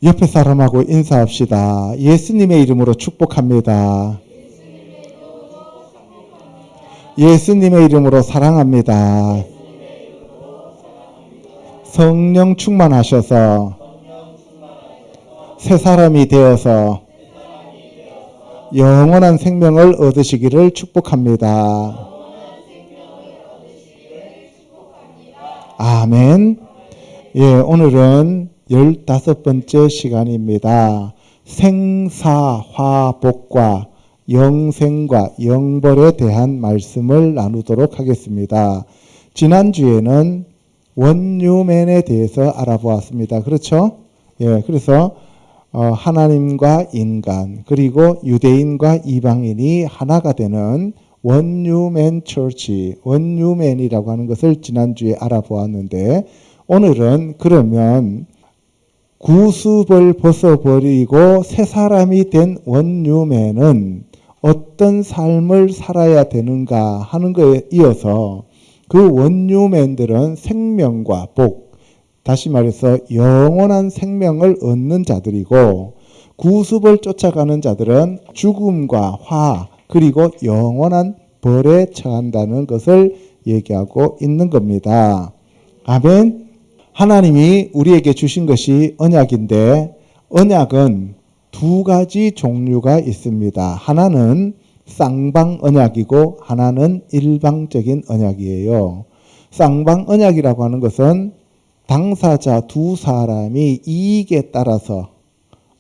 옆에 사람하고 인사합시다. 예수님의 이름으로 축복합니다. 예수님의 이름으로 사랑합니다. 성령 충만하셔서 새 사람이 되어서 영원한 생명을 얻으시기를 축복합니다. 아멘. 예, 오늘은 15번째 시간입니다. 생사화복과 영생과 영벌에 대한 말씀을 나누도록 하겠습니다. 지난주에는 원유맨에 대해서 알아보았습니다. 그렇죠? 예, 그래서 하나님과 인간 그리고 유대인과 이방인이 하나가 되는 원유맨 처치, 원유맨이라고 하는 것을 지난주에 알아보았는데 오늘은 그러면 구습을 벗어버리고 새 사람이 된 원유맨은 어떤 삶을 살아야 되는가 하는 것에 이어서 그 원유맨들은 생명과 복, 다시 말해서 영원한 생명을 얻는 자들이고 구습을 쫓아가는 자들은 죽음과 화 그리고 영원한 벌에 처한다는 것을 얘기하고 있는 겁니다. 아멘. 하나님이 우리에게 주신 것이 언약인데 언약은 두 가지 종류가 있습니다. 하나는 쌍방 언약이고 하나는 일방적인 언약이에요. 쌍방 언약이라고 하는 것은 당사자 두 사람이 이익에 따라서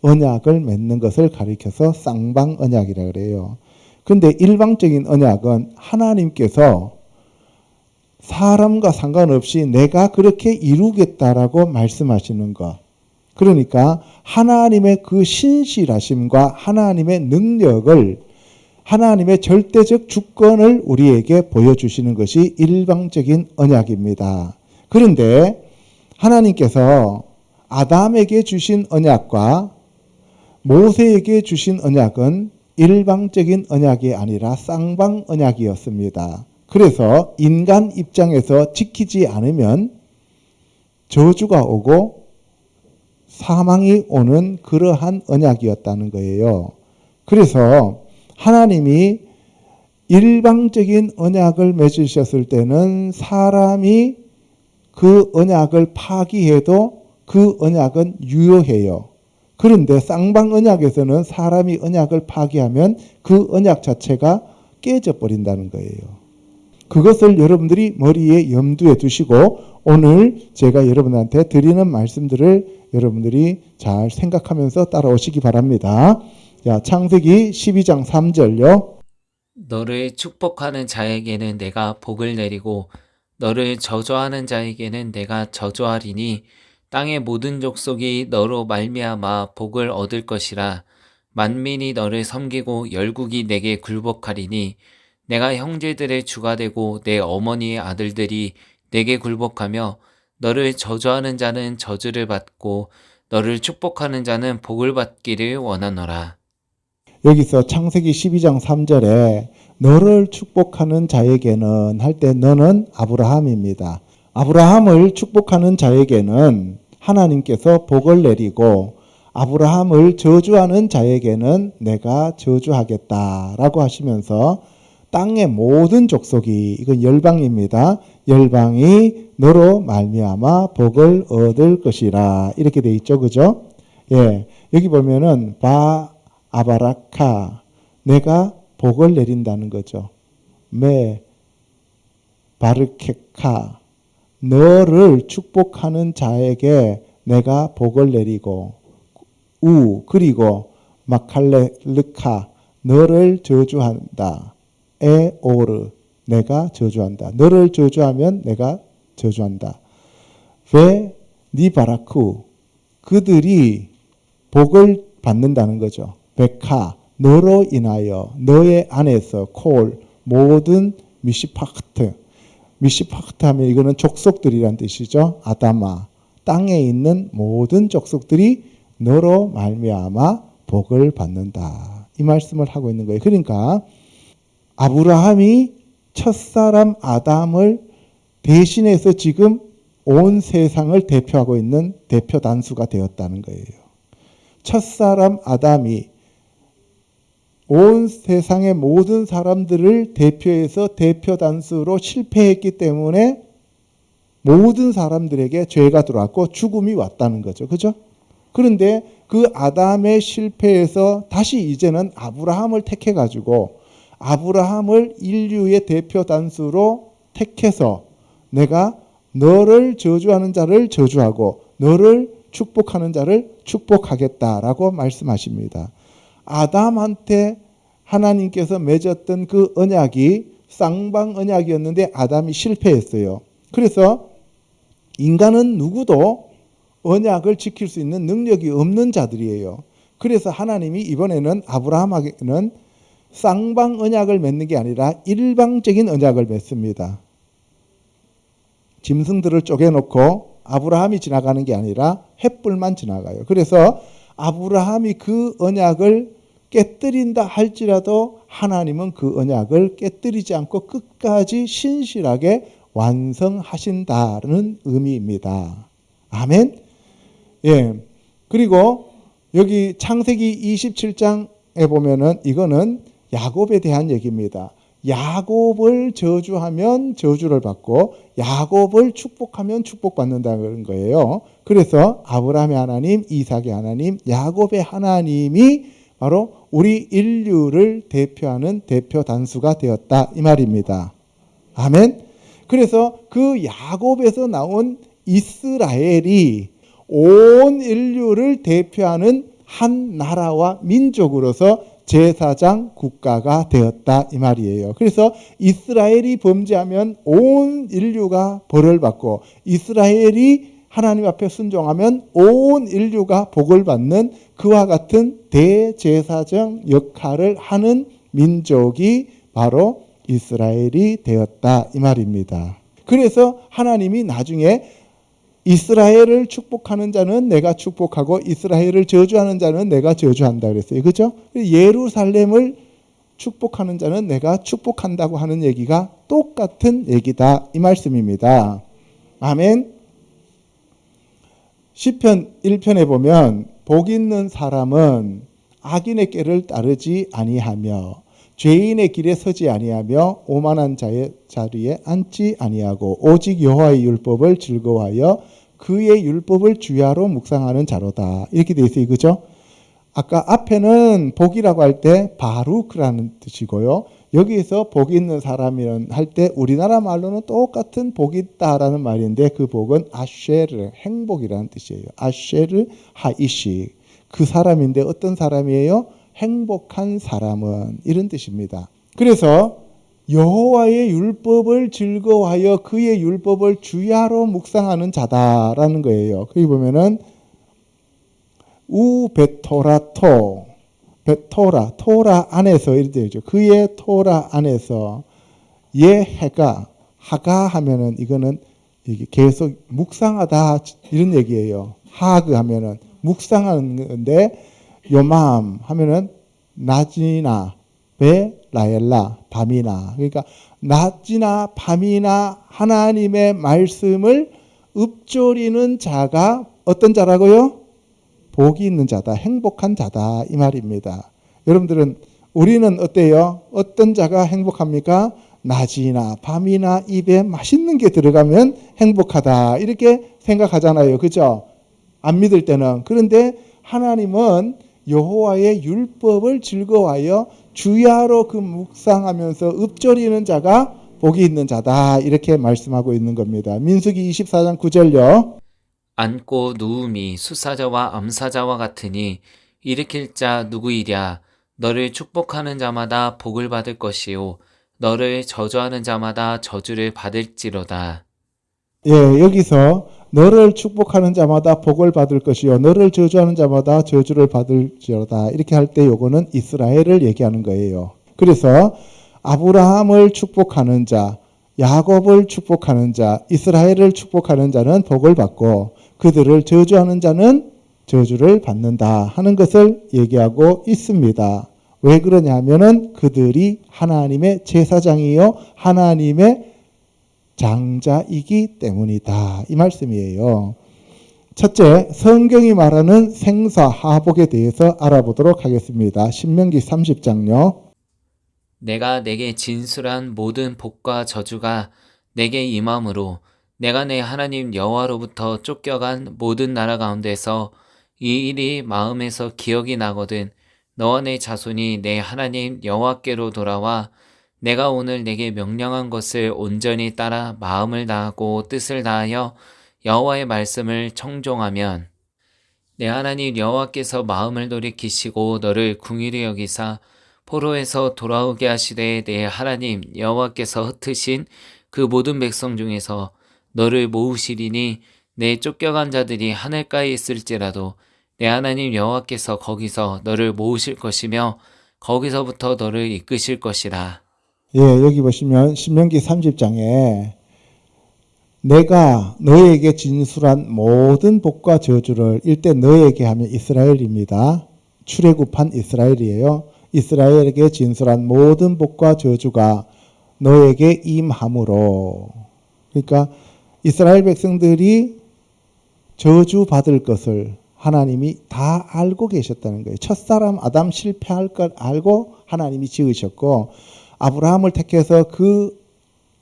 언약을 맺는 것을 가리켜서 쌍방 언약이라고 그래요. 근데 일방적인 언약은 하나님께서 사람과 상관없이 내가 그렇게 이루겠다라고 말씀하시는 것. 그러니까 하나님의 그 신실하심과 하나님의 능력을 하나님의 절대적 주권을 우리에게 보여주시는 것이 일방적인 언약입니다. 그런데 하나님께서 아담에게 주신 언약과 모세에게 주신 언약은 일방적인 언약이 아니라 쌍방 언약이었습니다. 그래서 인간 입장에서 지키지 않으면 저주가 오고 사망이 오는 그러한 언약이었다는 거예요. 그래서 하나님이 일방적인 언약을 맺으셨을 때는 사람이 그 언약을 파기해도 그 언약은 유효해요. 그런데 쌍방 언약에서는 사람이 언약을 파기하면 그 언약 자체가 깨져버린다는 거예요. 그것을 여러분들이 머리에 염두에 두시고 오늘 제가 여러분한테 드리는 말씀들을 여러분들이 잘 생각하면서 따라오시기 바랍니다. 자, 창세기 12장 3절요. 너를 축복하는 자에게는 내가 복을 내리고 너를 저주하는 자에게는 내가 저주하리니 땅의 모든 족속이 너로 말미암아 복을 얻을 것이라. 만민이 너를 섬기고 열국이 내게 굴복하리니 내가 형제들의 주가 되고 내 어머니의 아들들이 내게 굴복하며 너를 저주하는 자는 저주를 받고 너를 축복하는 자는 복을 받기를 원하노라. 여기서 창세기 12장 3절에 너를 축복하는 자에게는 할 때 너는 아브라함입니다. 아브라함을 축복하는 자에게는 하나님께서 복을 내리고 아브라함을 저주하는 자에게는 내가 저주하겠다라고 하시면서 땅의 모든 족속이, 이건 열방입니다. 열방이 너로 말미암아 복을 얻을 것이라 이렇게 돼 있죠, 그죠? 예, 여기 보면은 아바라카 내가 복을 내린다는 거죠. 바르케카 너를 축복하는 자에게 내가 복을 내리고 그리고 마칼레르카 너를 저주한다. 에오르 내가 저주한다. 너를 저주하면 내가 저주한다. 니바라쿠 그들이 복을 받는다는 거죠. 베카 너로 인하여 너의 안에서 콜 모든 미시파크트 하면 이거는 족속들이란 뜻이죠. 아다마 땅에 있는 모든 족속들이 너로 말미암아 복을 받는다. 이 말씀을 하고 있는 거예요. 그러니까 아브라함이 첫사람 아담을 대신해서 지금 온 세상을 대표하고 있는 대표 단수가 되었다는 거예요. 첫사람 아담이 온 세상의 모든 사람들을 대표해서 대표 단수로 실패했기 때문에 모든 사람들에게 죄가 들어왔고 죽음이 왔다는 거죠. 그죠? 그런데 그 아담의 실패에서 다시 이제는 아브라함을 택해가지고 아브라함을 인류의 대표 단수로 택해서 내가 너를 저주하는 자를 저주하고 너를 축복하는 자를 축복하겠다라고 말씀하십니다. 아담한테 하나님께서 맺었던 그 언약이 쌍방 언약이었는데 아담이 실패했어요. 그래서 인간은 누구도 언약을 지킬 수 있는 능력이 없는 자들이에요. 그래서 하나님이 이번에는 아브라함에게는 쌍방 언약을 맺는 게 아니라 일방적인 언약을 맺습니다. 짐승들을 쪼개놓고 아브라함이 지나가는 게 아니라 횃불만 지나가요. 그래서 아브라함이 그 언약을 깨뜨린다 할지라도 하나님은 그 언약을 깨뜨리지 않고 끝까지 신실하게 완성하신다는 의미입니다. 아멘. 예. 그리고 여기 창세기 27장에 보면은 이거는 야곱에 대한 얘기입니다. 야곱을 저주하면 저주를 받고 야곱을 축복하면 축복받는다는 거예요. 그래서 아브라함의 하나님, 이삭의 하나님, 야곱의 하나님이 바로 우리 인류를 대표하는 대표 단수가 되었다 이 말입니다. 아멘. 그래서 그 야곱에서 나온 이스라엘이 온 인류를 대표하는 한 나라와 민족으로서 제사장 국가가 되었다 이 말이에요. 그래서 이스라엘이 범죄하면 온 인류가 벌을 받고 이스라엘이 하나님 앞에 순종하면 온 인류가 복을 받는 그와 같은 대제사장 역할을 하는 민족이 바로 이스라엘이 되었다 이 말입니다. 그래서 하나님이 나중에 이스라엘을 축복하는 자는 내가 축복하고 이스라엘을 저주하는 자는 내가 저주한다 그랬어요. 그렇죠? 예루살렘을 축복하는 자는 내가 축복한다고 하는 얘기가 똑같은 얘기다 이 말씀입니다. 아멘. 시편 1편에 보면 복 있는 사람은 악인의 꾀를 따르지 아니하며 죄인의 길에 서지 아니하며 오만한 자의 자리에 앉지 아니하고 오직 여호와의 율법을 즐거워하여 그의 율법을 주야로 묵상하는 자로다. 이렇게 돼 있어요. 그죠? 아까 앞에는 복이라고 할 때 바루크라는 뜻이고요. 여기에서 복 있는 사람이란 할 때 우리나라 말로는 똑같은 복이 있다라는 말인데 그 복은 아쉐르, 행복이라는 뜻이에요. 아쉐르 하이시. 그 사람인데 어떤 사람이에요? 행복한 사람은 이런 뜻입니다. 그래서 여호와의 율법을 즐거워하여 그의 율법을 주야로 묵상하는 자다라는 거예요. 거기 보면은 우베토라토 베토라 토라 안에서 이렇게 되죠. 그의 토라 안에서 예해가 하가 하면은 이거는 이게 계속 묵상하다 이런 얘기예요. 하그 하면은 묵상하는 건데 요맘 하면은 낮이나 베 라엘라 밤이나 그러니까 낮이나 밤이나 하나님의 말씀을 읊조리는 자가 어떤 자라고요? 복이 있는 자다, 행복한 자다 이 말입니다. 여러분들은 우리는 어때요? 어떤 자가 행복합니까? 낮이나 밤이나 입에 맛있는 게 들어가면 행복하다 이렇게 생각하잖아요. 그죠? 안 믿을 때는. 그런데 하나님은 여호와의 율법을 즐거워하여 주야로 그 묵상하면서 읊조리는 자가 복이 있는 자다 이렇게 말씀하고 있는 겁니다. 민수기 24장 9절요. 앉고 누움이 수사자와 암사자와 같으니 일으킬 자 누구이랴. 너를 축복하는 자마다 복을 받을 것이요 너를 저주하는 자마다 저주를 받을지로다. 예, 여기서 너를 축복하는 자마다 복을 받을 것이요 너를 저주하는 자마다 저주를 받을지로다 이렇게 할 때 요거는 이스라엘을 얘기하는 거예요. 그래서 아브라함을 축복하는 자, 야곱을 축복하는 자, 이스라엘을 축복하는 자는 복을 받고 그들을 저주하는 자는 저주를 받는다 하는 것을 얘기하고 있습니다. 왜 그러냐 하면은 그들이 하나님의 제사장이요 하나님의 장자이기 때문이다 이 말씀이에요. 첫째, 성경이 말하는 생사 하복에 대해서 알아보도록 하겠습니다. 신명기 30장요. 내가 내게 진술한 모든 복과 저주가 내게 임함으로 내가 내 하나님 여호와로부터 쫓겨간 모든 나라 가운데서 이 일이 마음에서 기억이 나거든 너와 내 자손이 내 하나님 여호와께로 돌아와 내가 오늘 내게 명령한 것을 온전히 따라 마음을 다하고 뜻을 다하여 여호와의 말씀을 청종하면 내 하나님 여호와께서 마음을 돌이키시고 너를 궁휼히 여기사 포로에서 돌아오게 하시되 내 하나님 여호와께서 흩으신 그 모든 백성 중에서 너를 모으시리니 내 쫓겨간 자들이 하늘가에 있을지라도 내 하나님 여호와께서 거기서 너를 모으실 것이며 거기서부터 너를 이끄실 것이라. 예, 여기 보시면 신명기 30장에 내가 너에게 진술한 모든 복과 저주를 일대 너에게 하면 이스라엘입니다. 출애굽한 이스라엘이에요. 이스라엘에게 진술한 모든 복과 저주가 너에게 임함으로, 그러니까 이스라엘 백성들이 저주 받을 것을 하나님이 다 알고 계셨다는 거예요. 첫사람 아담 실패할 걸 알고 하나님이 지으셨고, 아브라함을 택해서 그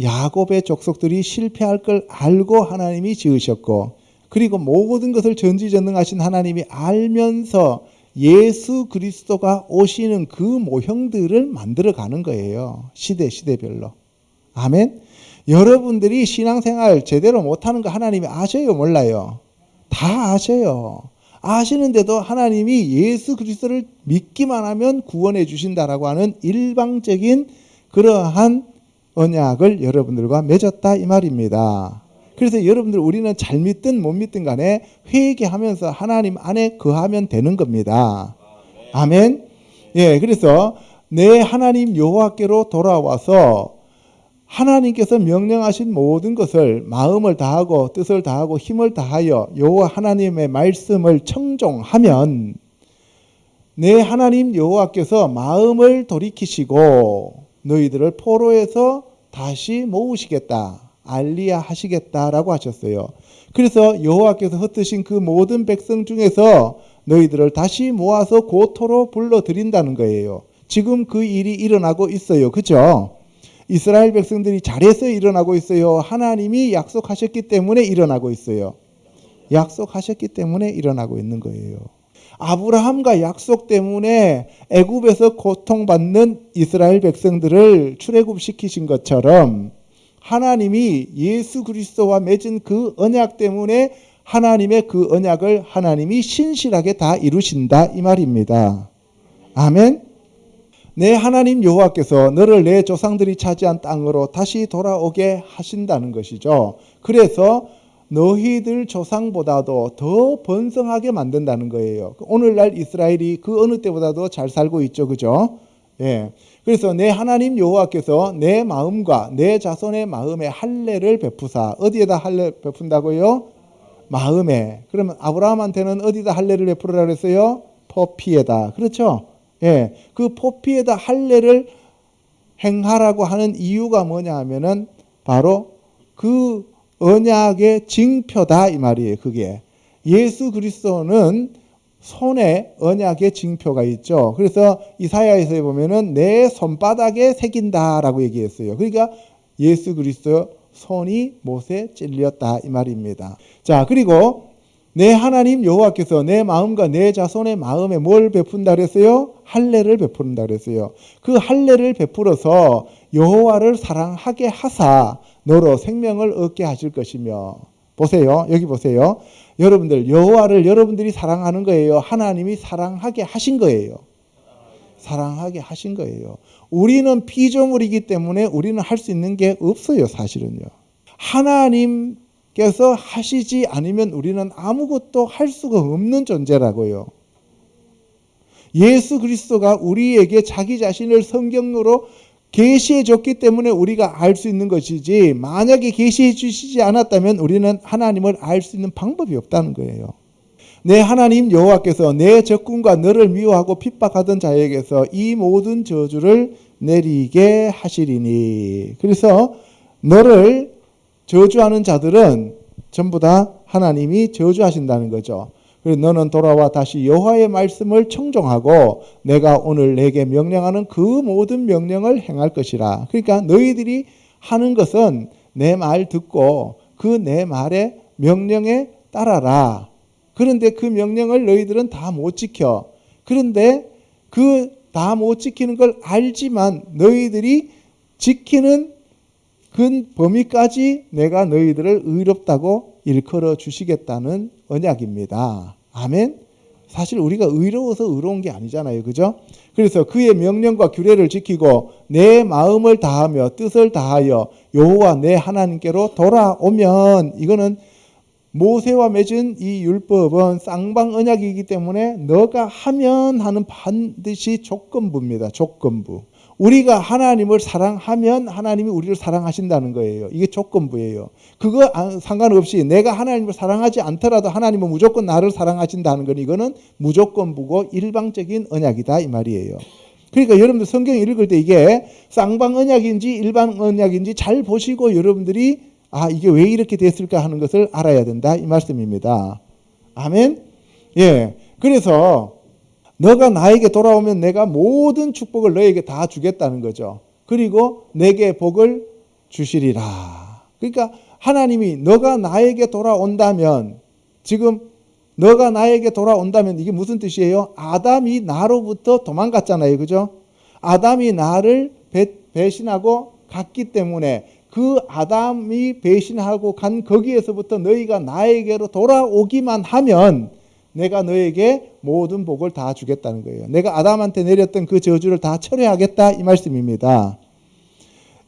야곱의 족속들이 실패할 걸 알고 하나님이 지으셨고, 그리고 모든 것을 전지전능하신 하나님이 알면서 예수 그리스도가 오시는 그 모형들을 만들어 가는 거예요. 시대별로. 아멘. 여러분들이 신앙생활 제대로 못하는 거 하나님이 아셔요, 몰라요? 다 아셔요. 아시는데도 하나님이 예수 그리스도를 믿기만 하면 구원해 주신다라고 하는 일방적인 그러한 언약을 여러분들과 맺었다 이 말입니다. 그래서 여러분들 우리는 잘 믿든 못 믿든 간에 회개하면서 하나님 안에 거하면 되는 겁니다. 아멘. 예, 그래서 내 하나님 여호와께로 돌아와서 하나님께서 명령하신 모든 것을 마음을 다하고 뜻을 다하고 힘을 다하여 여호와 하나님의 말씀을 청종하면 내 하나님 여호와께서 마음을 돌이키시고 너희들을 포로에서 다시 모으시겠다, 알리야 하시겠다라고 하셨어요. 그래서 여호와께서 흩으신 그 모든 백성 중에서 너희들을 다시 모아서 고토로 불러들인다는 거예요. 지금 그 일이 일어나고 있어요. 그죠? 이스라엘 백성들이 잘해서 일어나고 있어요. 하나님이 약속하셨기 때문에 일어나고 있어요. 약속하셨기 때문에 일어나고 있는 거예요. 아브라함과 약속 때문에 애굽에서 고통받는 이스라엘 백성들을 출애굽시키신 것처럼 하나님이 예수 그리스도와 맺은 그 언약 때문에 하나님의 그 언약을 하나님이 신실하게 다 이루신다 이 말입니다. 아멘. 내 하나님 여호와께서 너를 내 조상들이 차지한 땅으로 다시 돌아오게 하신다는 것이죠. 그래서 너희들 조상보다도 더 번성하게 만든다는 거예요. 오늘날 이스라엘이 그 어느 때보다도 잘 살고 있죠. 그죠? 예. 그래서 내 하나님 여호와께서 내 마음과 내 자손의 마음에 할례를 베푸사. 어디에다 할례 베푼다고요? 마음에. 그러면 아브라함한테는 어디다 할례를 베푸라 그랬어요? 포피에다. 그렇죠? 예. 그 포피에다 할례를 행하라고 하는 이유가 뭐냐 하면은 바로 그 언약의 징표다 이 말이에요. 그게 예수 그리스도는 손에 언약의 징표가 있죠. 그래서 이사야에서 보면은 내 손바닥에 새긴다라고 얘기했어요. 그러니까 예수 그리스도 손이 못에 찔렸다 이 말입니다. 자, 그리고 내 하나님 여호와께서 내 마음과 내 자손의 마음에 뭘 베푼다 그랬어요? 할례를 베푼다 그랬어요. 그 할례를 베풀어서 여호와를 사랑하게 하사 너로 생명을 얻게 하실 것이며. 보세요. 여기 보세요. 여러분들 여호와를 여러분들이 사랑하는 거예요. 하나님이 사랑하게 하신 거예요. 사랑하게 하신 거예요. 우리는 피조물이기 때문에 우리는 할 수 있는 게 없어요. 사실은요. 하나님께서 하시지 않으면 우리는 아무것도 할 수가 없는 존재라고요. 예수 그리스도가 우리에게 자기 자신을 성경으로 계시해 줬기 때문에 우리가 알 수 있는 것이지, 만약에 계시해 주시지 않았다면 우리는 하나님을 알 수 있는 방법이 없다는 거예요. 내 하나님 여호와께서 내 적군과 너를 미워하고 핍박하던 자에게서 이 모든 저주를 내리게 하시리니. 그래서 너를 저주하는 자들은 전부 다 하나님이 저주하신다는 거죠. 그래서 너는 돌아와 다시 여호와의 말씀을 청종하고 내가 오늘 내게 명령하는 그 모든 명령을 행할 것이라. 그러니까 너희들이 하는 것은 내 말 듣고 그 내 말의 명령에 따라라. 그런데 그 명령을 너희들은 다 못 지켜. 그런데 그 다 못 지키는 걸 알지만 너희들이 지키는 그 범위까지 내가 너희들을 의롭다고 일컬어 주시겠다는 언약입니다. 아멘. 사실 우리가 의로워서 의로운 게 아니잖아요. 그죠? 그래서 그의 명령과 규례를 지키고 내 마음을 다하며 뜻을 다하여 여호와 내 하나님께로 돌아오면, 이거는 모세와 맺은 이 율법은 쌍방 언약이기 때문에 너가 하면 하는 반드시 조건부입니다. 조건부. 우리가 하나님을 사랑하면 하나님이 우리를 사랑하신다는 거예요. 이게 조건부예요. 그거 상관없이 내가 하나님을 사랑하지 않더라도 하나님은 무조건 나를 사랑하신다는 건 이거는 무조건부고 일방적인 언약이다 이 말이에요. 그러니까 여러분들 성경 읽을 때 이게 쌍방 언약인지 일반 언약인지 잘 보시고 여러분들이 이게 왜 이렇게 됐을까 하는 것을 알아야 된다 이 말씀입니다. 아멘. 예. 그래서 너가 나에게 돌아오면 내가 모든 축복을 너에게 다 주겠다는 거죠. 그리고 내게 복을 주시리라. 그러니까 하나님이 너가 나에게 돌아온다면, 지금 너가 나에게 돌아온다면 이게 무슨 뜻이에요? 아담이 나로부터 도망갔잖아요. 그죠? 아담이 나를 배신하고 갔기 때문에 그 아담이 배신하고 간 거기에서부터 너희가 나에게로 돌아오기만 하면 내가 너에게 모든 복을 다 주겠다는 거예요. 내가 아담한테 내렸던 그 저주를 다 철회하겠다 이 말씀입니다.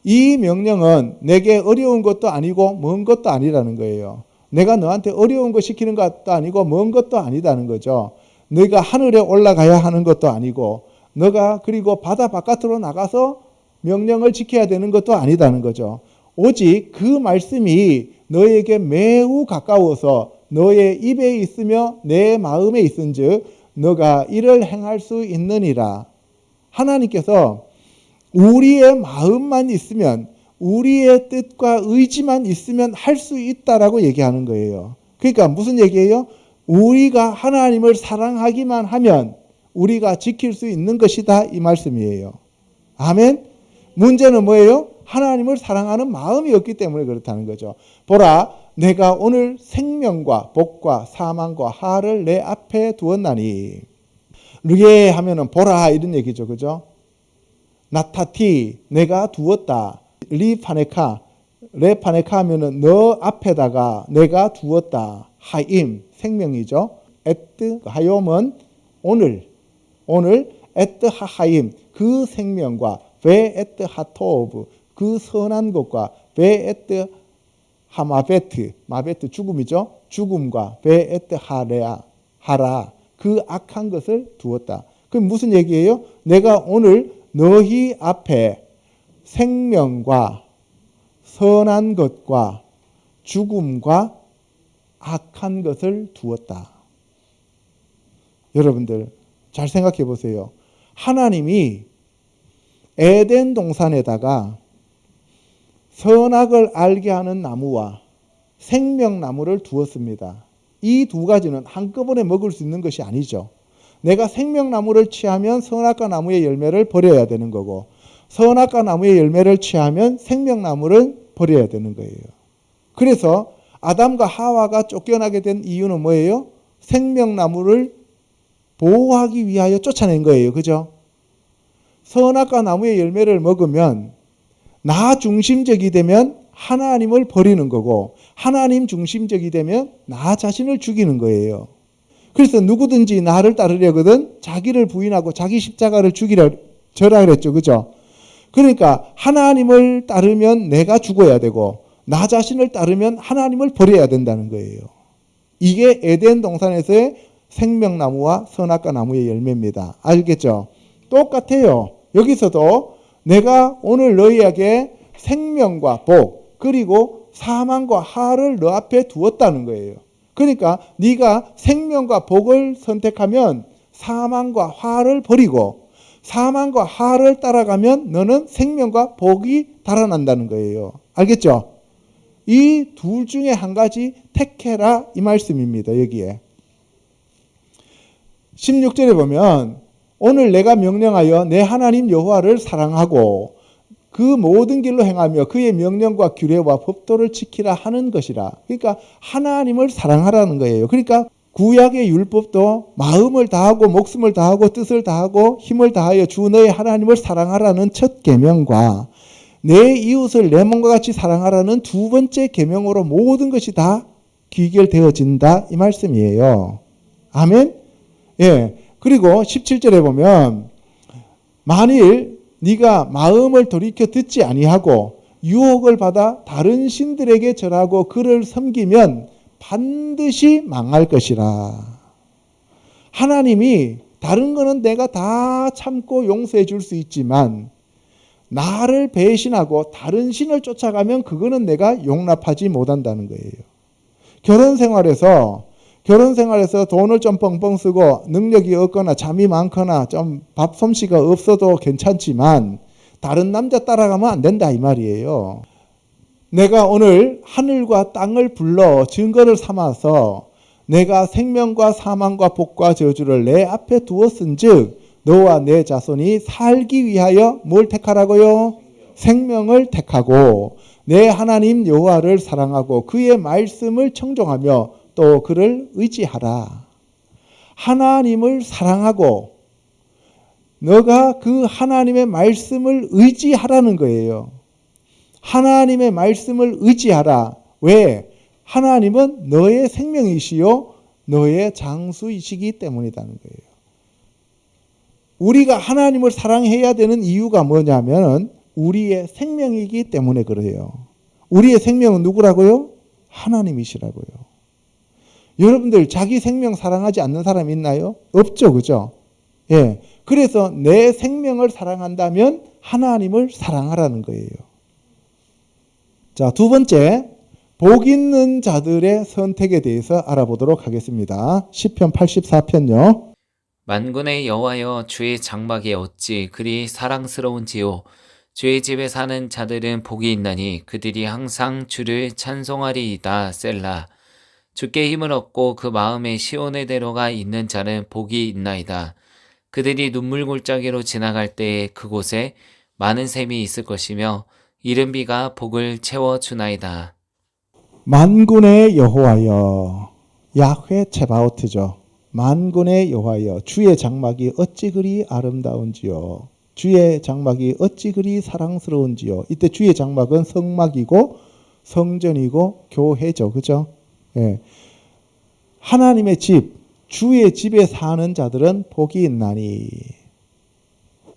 이 명령은 내게 어려운 것도 아니고 먼 것도 아니라는 거예요. 내가 너한테 어려운 거 시키는 것도 아니고 먼 것도 아니다는 거죠. 너가 하늘에 올라가야 하는 것도 아니고 너가 그리고 바다 바깥으로 나가서 명령을 지켜야 되는 것도 아니다는 거죠. 오직 그 말씀이 너에게 매우 가까워서 너의 입에 있으며 내 마음에 있은즉 너가 이를 행할 수 있느니라. 하나님께서 우리의 마음만 있으면, 우리의 뜻과 의지만 있으면 할 수 있다라고 얘기하는 거예요. 그러니까 무슨 얘기예요? 우리가 하나님을 사랑하기만 하면 우리가 지킬 수 있는 것이다 이 말씀이에요. 아멘. 문제는 뭐예요? 하나님을 사랑하는 마음이 없기 때문에 그렇다는 거죠. 보라, 내가 오늘 생명과 복과 사망과 하를 내 앞에 두었나니. 르게 하면은 보라 이런 얘기죠. 그죠? 나타티, 내가 두었다. 리파네카, 레파네카 하면은 너 앞에다가 내가 두었다. 하임, 생명이죠. 에트 하임은 오늘 에트 하하임, 그 생명과 베 에트 하토브, 그 선한 것과 베 에트 하마베트, 마베트 죽음이죠. 죽음과 베 에트 하레아, 하라, 그 악한 것을 두었다. 그럼 무슨 얘기예요? 내가 오늘 너희 앞에 생명과 선한 것과 죽음과 악한 것을 두었다. 여러분들 잘 생각해 보세요. 하나님이 에덴 동산에다가 선악을 알게 하는 나무와 생명나무를 두었습니다. 이 두 가지는 한꺼번에 먹을 수 있는 것이 아니죠. 내가 생명나무를 취하면 선악과 나무의 열매를 버려야 되는 거고, 선악과 나무의 열매를 취하면 생명나무를 버려야 되는 거예요. 그래서 아담과 하와가 쫓겨나게 된 이유는 뭐예요? 생명나무를 보호하기 위하여 쫓아낸 거예요. 그죠? 선악과 나무의 열매를 먹으면 나 중심적이 되면 하나님을 버리는 거고, 하나님 중심적이 되면 나 자신을 죽이는 거예요. 그래서 누구든지 나를 따르려거든 자기를 부인하고 자기 십자가를 져라 그랬죠. 그죠? 그러니까 하나님을 따르면 내가 죽어야 되고 나 자신을 따르면 하나님을 버려야 된다는 거예요. 이게 에덴 동산에서의 생명나무와 선악과 나무의 열매입니다. 알겠죠? 똑같아요. 여기서도 내가 오늘 너희에게 생명과 복 그리고 사망과 하를 너 앞에 두었다는 거예요. 그러니까 네가 생명과 복을 선택하면 사망과 화를 버리고 사망과 화를 따라가면 너는 생명과 복이 달아난다는 거예요. 알겠죠? 이 둘 중에 한 가지 택해라 이 말씀입니다. 여기에 16절에 보면 오늘 내가 명령하여 내 하나님 여호와를 사랑하고 그 모든 길로 행하며 그의 명령과 규례와 법도를 지키라 하는 것이라. 그러니까 하나님을 사랑하라는 거예요. 그러니까 구약의 율법도 마음을 다하고 목숨을 다하고 뜻을 다하고 힘을 다하여 주 너의 하나님을 사랑하라는 첫 계명과 내 이웃을 내 몸과 같이 사랑하라는 두 번째 계명으로 모든 것이 다 귀결되어진다 이 말씀이에요. 아멘. 예. 그리고 17절에 보면 만일 네가 마음을 돌이켜 듣지 아니하고 유혹을 받아 다른 신들에게 절하고 그를 섬기면 반드시 망할 것이라. 하나님이 다른 거는 내가 다 참고 용서해 줄 수 있지만 나를 배신하고 다른 신을 쫓아가면 그거는 내가 용납하지 못한다는 거예요. 결혼 생활에서 돈을 좀 뻥뻥 쓰고 능력이 없거나 잠이 많거나 좀 밥 솜씨가 없어도 괜찮지만 다른 남자 따라가면 안 된다 이 말이에요. 내가 오늘 하늘과 땅을 불러 증거를 삼아서 내가 생명과 사망과 복과 저주를 내 앞에 두었은즉 너와 내 자손이 살기 위하여 뭘 택하라고요? 생명을 택하고 내 하나님 여호와를 사랑하고 그의 말씀을 청종하며 또 그를 의지하라. 하나님을 사랑하고 너가 그 하나님의 말씀을 의지하라는 거예요. 하나님의 말씀을 의지하라. 왜? 하나님은 너의 생명이시요 너의 장수이시기 때문이라는 거예요. 우리가 하나님을 사랑해야 되는 이유가 뭐냐면 우리의 생명이기 때문에 그래요. 우리의 생명은 누구라고요? 하나님이시라고요. 여러분들 자기 생명 사랑하지 않는 사람 있나요? 없죠. 그죠? 예. 그래서 내 생명을 사랑한다면 하나님을 사랑하라는 거예요. 자, 두 번째, 복 있는 자들의 선택에 대해서 알아보도록 하겠습니다. 시편 84편요. 만군의 여호와여 주의 장막이 어찌 그리 사랑스러운지요. 주의 집에 사는 자들은 복이 있나니 그들이 항상 주를 찬송하리이다. 셀라. 주께 힘을 얻고 그 마음에 시온의 대로가 있는 자는 복이 있나이다. 그들이 눈물 골짜기로 지나갈 때에 그곳에 많은 샘이 있을 것이며 이른 비가 복을 채워주나이다. 만군의 여호와여, 야훼 체바오트죠. 만군의 여호와여, 주의 장막이 어찌 그리 아름다운지요. 주의 장막이 어찌 그리 사랑스러운지요. 이때 주의 장막은 성막이고 성전이고 교회죠. 그죠? 예. 하나님의 집, 주의 집에 사는 자들은 복이 있나니.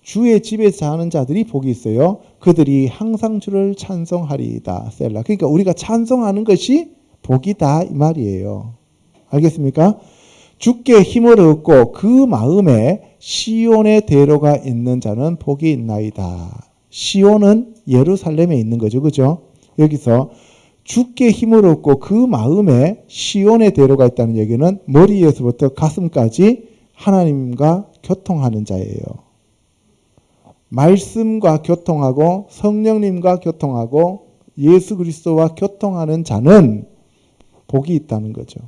주의 집에 사는 자들이 복이 있어요. 그들이 항상 주를 찬송하리이다. 셀라. 그러니까 우리가 찬송하는 것이 복이다 이 말이에요. 알겠습니까? 주께 힘을 얻고 그 마음에 시온의 대로가 있는 자는 복이 있나이다. 시온은 예루살렘에 있는 거죠. 그죠? 여기서 주께 힘을 얻고 그 마음에 시온의 대로가 있다는 얘기는 머리에서부터 가슴까지 하나님과 교통하는 자예요. 말씀과 교통하고 성령님과 교통하고 예수 그리스도와 교통하는 자는 복이 있다는 거죠.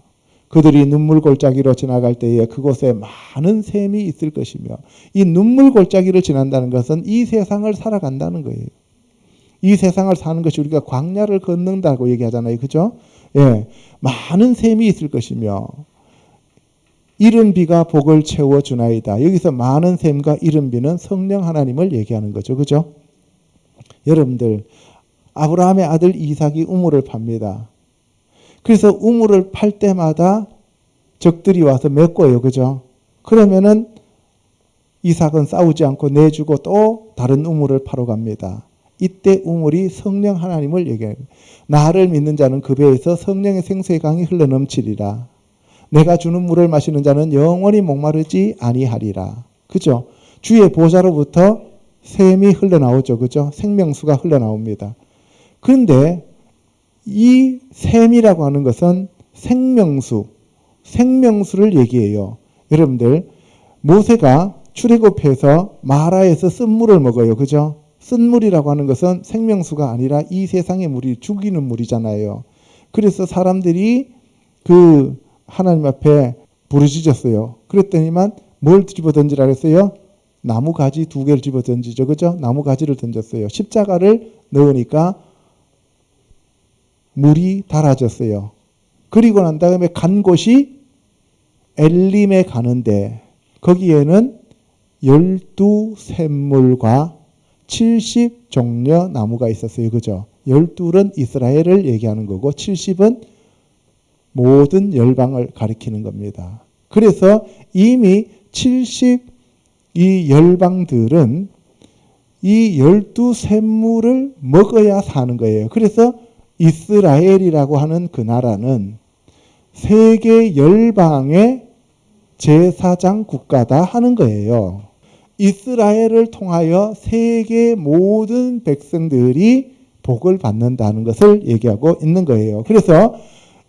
그들이 눈물 골짜기로 지나갈 때에 그곳에 많은 샘이 있을 것이며 이 눈물 골짜기를 지난다는 것은 이 세상을 살아간다는 거예요. 이 세상을 사는 것이 우리가 광야를 걷는다고 얘기하잖아요. 그죠? 예. 많은 샘이 있을 것이며 이른 비가 복을 채워주나이다. 여기서 많은 샘과 이른 비는 성령 하나님을 얘기하는 거죠. 그죠? 여러분들, 아브라함의 아들 이삭이 우물을 팝니다. 그래서 우물을 팔 때마다 적들이 와서 메꿔요. 그죠? 그러면은 이삭은 싸우지 않고 내주고 또 다른 우물을 파러 갑니다. 이때 우물이 성령 하나님을 얘기해요. 나를 믿는 자는 그 배에서 성령의 생수의 강이 흘러넘치리라. 내가 주는 물을 마시는 자는 영원히 목마르지 아니하리라. 그죠? 주의 보좌로부터 샘이 흘러나오죠. 그죠? 생명수가 흘러나옵니다. 그런데 이 샘이라고 하는 것은 생명수를 얘기해요. 여러분들, 모세가 출애굽해서 마라에서 쓴물을 먹어요. 그죠? 쓴 물이라고 하는 것은 생명수가 아니라 이 세상의 물이 죽이는 물이잖아요. 그래서 사람들이 그 하나님 앞에 부르짖었어요. 그랬더니만 뭘 집어 던지라 그랬어요? 나무 가지 2개를 집어 던지죠. 그죠? 나무 가지를 던졌어요. 십자가를 넣으니까 물이 달아졌어요. 그리고 난 다음에 간 곳이 엘림에 가는데 거기에는 12샘물과 70종려 나무가 있었어요. 그죠? 12은 이스라엘을 얘기하는 거고 70은 모든 열방을 가리키는 겁니다. 그래서 이미 70 이 열방들은 이 12샘물을 먹어야 사는 거예요. 그래서 이스라엘이라고 하는 그 나라는 세계 열방의 제사장 국가다 하는 거예요. 이스라엘을 통하여 세계 모든 백성들이 복을 받는다는 것을 얘기하고 있는 거예요. 그래서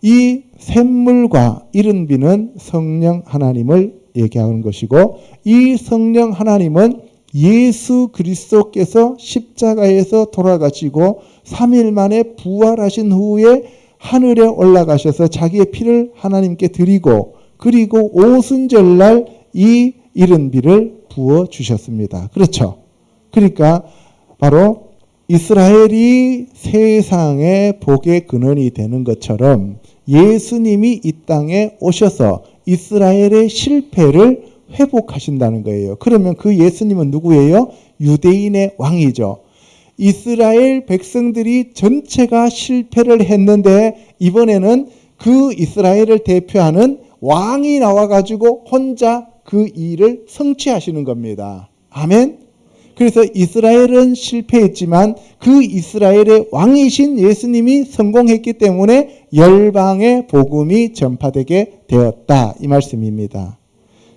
이 샘물과 이른비는 성령 하나님을 얘기하는 것이고 이 성령 하나님은 예수 그리스도께서 십자가에서 돌아가시고 3일 만에 부활하신 후에 하늘에 올라가셔서 자기의 피를 하나님께 드리고 그리고 오순절날 이 이른비를 부어주셨습니다. 그렇죠? 그러니까 바로 이스라엘이 세상의 복의 근원이 되는 것처럼 예수님이 이 땅에 오셔서 이스라엘의 실패를 회복하신다는 거예요. 그러면 그 예수님은 누구예요? 유대인의 왕이죠. 이스라엘 백성들이 전체가 실패를 했는데 이번에는 그 이스라엘을 대표하는 왕이 나와가지고 혼자 그 일을 성취하시는 겁니다. 아멘? 그래서 이스라엘은 실패했지만 그 이스라엘의 왕이신 예수님이 성공했기 때문에 열방의 복음이 전파되게 되었다. 이 말씀입니다.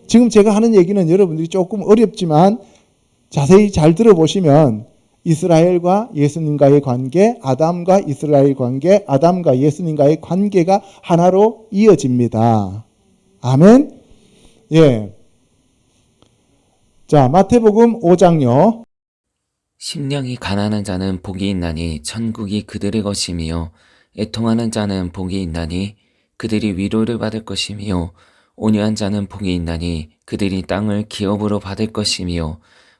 지금 제가 하는 얘기는 여러분들이 조금 어렵지만 자세히 잘 들어보시면 이스라엘과 예수님과의 관계, 아담과 이스라엘 관계, 아담과 예수님과의 관계가 하나로 이어집니다. 아멘? 예. 자, 마태복음 5장요. 심령이 가난한 자는 복이 있나니 천국이 그들의 것이며 애통하는 자는 복이 있나니 그들이 위로를 받을 것이며 온유한 자는 복이 있나니 그들이 땅을 기업으로 받을 것이며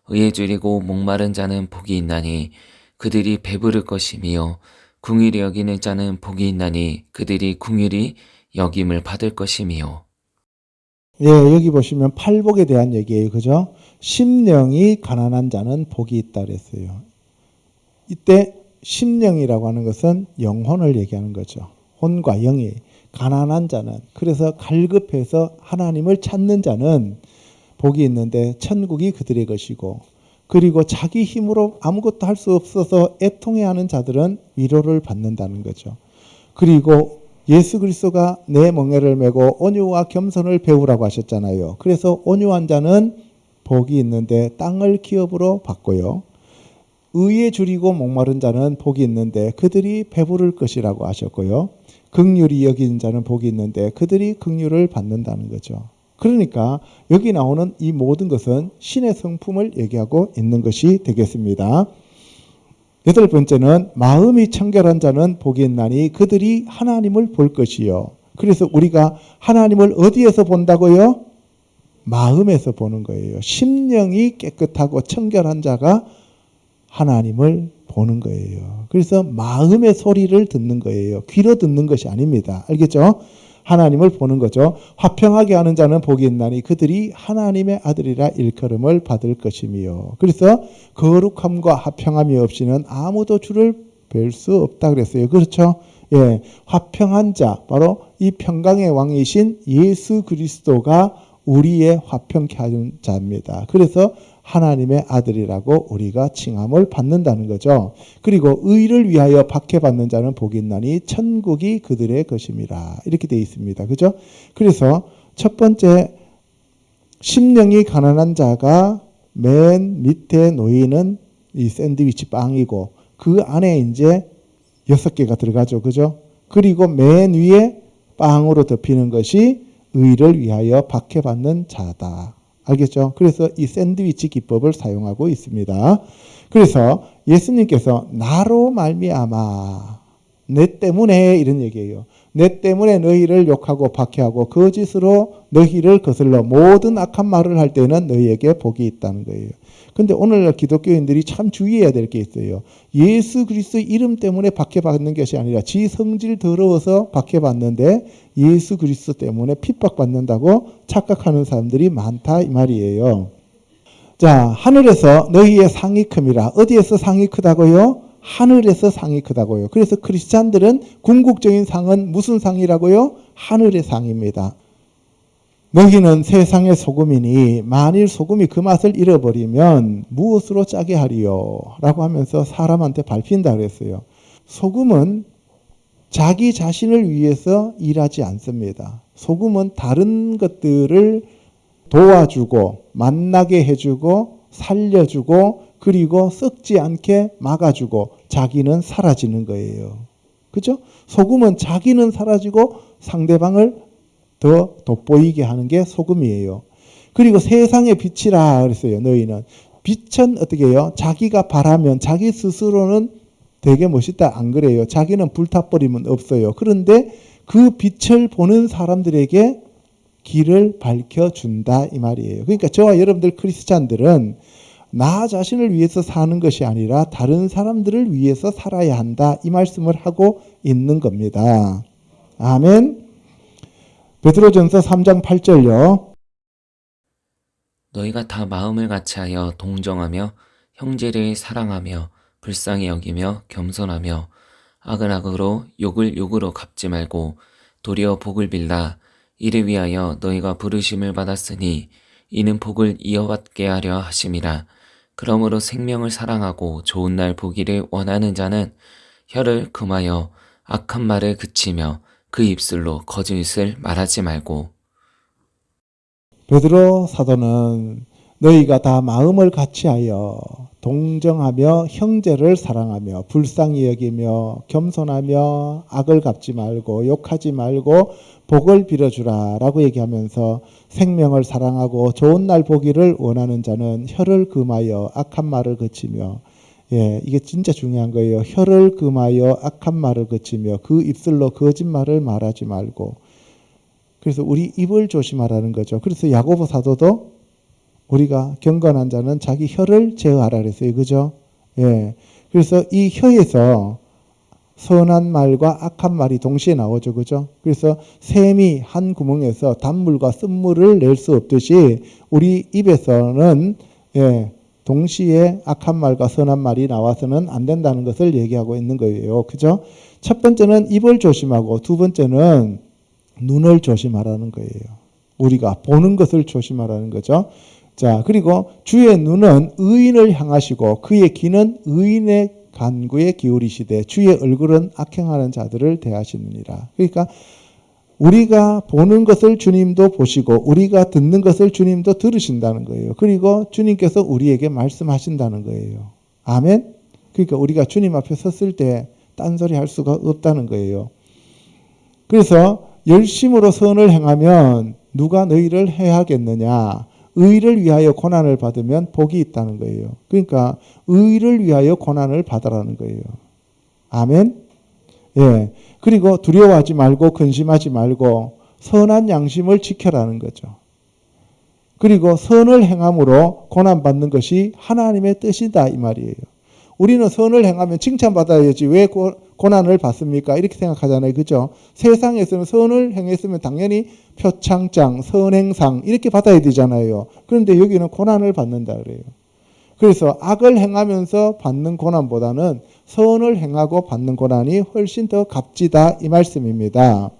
의에 줄이고 목마른 자는 복이 있나니 그들이 배부를 것이며 궁휼히 여기는 자는 복이 있나니 그들이 궁휼히 여김을 받을 것이며. 예, 여기 보시면 팔복에 대한 얘기예요. 그죠? 심령이 가난한 자는 복이 있다 그랬어요. 이때 심령이라고 하는 것은 영혼을 얘기하는 거죠. 혼과 영이 가난한 자는, 그래서 갈급해서 하나님을 찾는 자는 복이 있는데 천국이 그들의 것이고, 그리고 자기 힘으로 아무것도 할 수 없어서 애통해하는 자들은 위로를 받는다는 거죠. 그리고 예수 그리스도가 내 멍에를 메고 온유와 겸손을 배우라고 하셨잖아요. 그래서 온유한 자는 복이 있는데 땅을 기업으로 받고요. 의에 줄이고 목마른 자는 복이 있는데 그들이 배부를 것이라고 하셨고요. 긍휼히 여기는 자는 복이 있는데 그들이 긍휼을 받는다는 거죠. 그러니까 여기 나오는 이 모든 것은 신의 성품을 얘기하고 있는 것이 되겠습니다. 8번째는 마음이 청결한 자는 복이 있나니 그들이 하나님을 볼 것이요. 그래서 우리가 하나님을 어디에서 본다고요? 마음에서 보는 거예요. 심령이 깨끗하고 청결한 자가 하나님을 보는 거예요. 그래서 마음의 소리를 듣는 거예요. 귀로 듣는 것이 아닙니다. 알겠죠? 하나님을 보는 거죠. 화평하게 하는 자는 복이 있나니 그들이 하나님의 아들이라 일컬음을 받을 것이며. 그래서 거룩함과 화평함이 없이는 아무도 주를 뵐 수 없다 그랬어요. 그렇죠? 예, 화평한 자, 바로 이 평강의 왕이신 예수 그리스도가 우리의 화평케 하는 자입니다. 그래서 하나님의 아들이라고 우리가 칭함을 받는다는 거죠. 그리고 의를 위하여 박해받는 자는 복이 있나니 천국이 그들의 것임이라. 이렇게 되어 있습니다. 그죠? 그래서 첫 번째, 심령이 가난한 자가 맨 밑에 놓이는 이 샌드위치 빵이고 그 안에 이제 6개가 들어가죠. 그죠? 그리고 맨 위에 빵으로 덮이는 것이 의를 위하여 박해받는 자다. 알겠죠? 그래서 이 샌드위치 기법을 사용하고 있습니다. 그래서 예수님께서 나로 말미암아 내 때문에 이런 얘기예요. 내 때문에 너희를 욕하고 박해하고 거짓으로 너희를 거슬러 모든 악한 말을 할 때는 너희에게 복이 있다는 거예요. 근데 오늘날 기독교인들이 참 주의해야 될 게 있어요. 예수 그리스도 이름 때문에 박해받는 것이 아니라 지 성질 더러워서 박해받는데 예수 그리스도 때문에 핍박받는다고 착각하는 사람들이 많다 이 말이에요. 자, 하늘에서 너희의 상이 큼이라. 어디에서 상이 크다고요? 하늘에서 상이 크다고요. 그래서 크리스찬들은 궁극적인 상은 무슨 상이라고요? 하늘의 상입니다. 너희는 세상의 소금이니 만일 소금이 그 맛을 잃어버리면 무엇으로 짜게 하리요? 라고 하면서 사람한테 밟힌다 그랬어요. 소금은 자기 자신을 위해서 일하지 않습니다. 소금은 다른 것들을 도와주고 만나게 해주고 살려주고 그리고 썩지 않게 막아주고 자기는 사라지는 거예요. 그죠? 소금은 자기는 사라지고 상대방을 더 돋보이게 하는 게 소금이에요. 그리고 세상의 빛이라 그랬어요. 너희는. 빛은 어떻게 해요? 자기가 바라면 자기 스스로는 되게 멋있다 안 그래요. 자기는 불타버리면 없어요. 그런데 그 빛을 보는 사람들에게 길을 밝혀준다 이 말이에요. 그러니까 저와 여러분들 크리스찬들은 나 자신을 위해서 사는 것이 아니라 다른 사람들을 위해서 살아야 한다 이 말씀을 하고 있는 겁니다. 아멘. 베드로전서 3장 8절요. 너희가 다 마음을 같이하여 동정하며 형제를 사랑하며 불쌍히 여기며 겸손하며 악을 악으로 욕을 욕으로 갚지 말고 도리어 복을 빌라. 이를 위하여 너희가 부르심을 받았으니 이는 복을 이어받게 하려 하심이라. 그러므로 생명을 사랑하고 좋은 날 보기를 원하는 자는 혀를 금하여 악한 말을 그치며 그 입술로 거짓을 말하지 말고. 베드로 사도는 너희가 다 마음을 같이하여 동정하며 형제를 사랑하며 불쌍히 여기며 겸손하며 악을 갚지 말고 욕하지 말고 복을 빌어주라 라고 얘기하면서 생명을 사랑하고 좋은 날 보기를 원하는 자는 혀를 금하여 악한 말을 그치며 이게 진짜 중요한 거예요. 혀를 금하여 악한 말을 그치며 그 입술로 거짓말을 말하지 말고. 그래서 우리 입을 조심하라는 거죠. 그래서 야고보 사도도 우리가 경건한 자는 자기 혀를 제어하라 그랬어요. 그죠? 그래서 이 혀에서 선한 말과 악한 말이 동시에 나오죠. 그죠? 그래서 샘이 한 구멍에서 단물과 쓴물을 낼 수 없듯이 우리 입에서는 동시에 악한 말과 선한 말이 나와서는 안 된다는 것을 얘기하고 있는 거예요. 그죠? 첫 번째는 입을 조심하고 두 번째는 눈을 조심하라는 거예요. 우리가 보는 것을 조심하라는 거죠. 자, 그리고 주의 눈은 의인을 향하시고 그의 귀는 의인의 간구에 기울이시되 주의 얼굴은 악행하는 자들을 대하시느니라. 그러니까 우리가 보는 것을 주님도 보시고 우리가 듣는 것을 주님도 들으신다는 거예요. 그리고 주님께서 우리에게 말씀하신다는 거예요. 아멘? 그러니까 우리가 주님 앞에 섰을 때 딴소리 할 수가 없다는 거예요. 그래서 열심으로 선을 행하면 누가 너희를 해하겠느냐? 의를 위하여 고난을 받으면 복이 있다는 거예요. 그러니까 의를 위하여 고난을 받으라는 거예요. 아멘? 그리고 두려워하지 말고 근심하지 말고 선한 양심을 지켜라는 거죠. 그리고 선을 행함으로 고난받는 것이 하나님의 뜻이다 이 말이에요. 우리는 선을 행하면 칭찬받아야지 왜 고난을 받습니까? 이렇게 생각하잖아요. 그죠? 세상에서는 선을 행했으면 당연히 표창장, 선행상 이렇게 받아야 되잖아요. 그런데 여기는 고난을 받는다 그래요. 그래서 악을 행하면서 받는 고난보다는 선을 행하고 받는 고난이 훨씬 더 값지다 이 말씀입니다.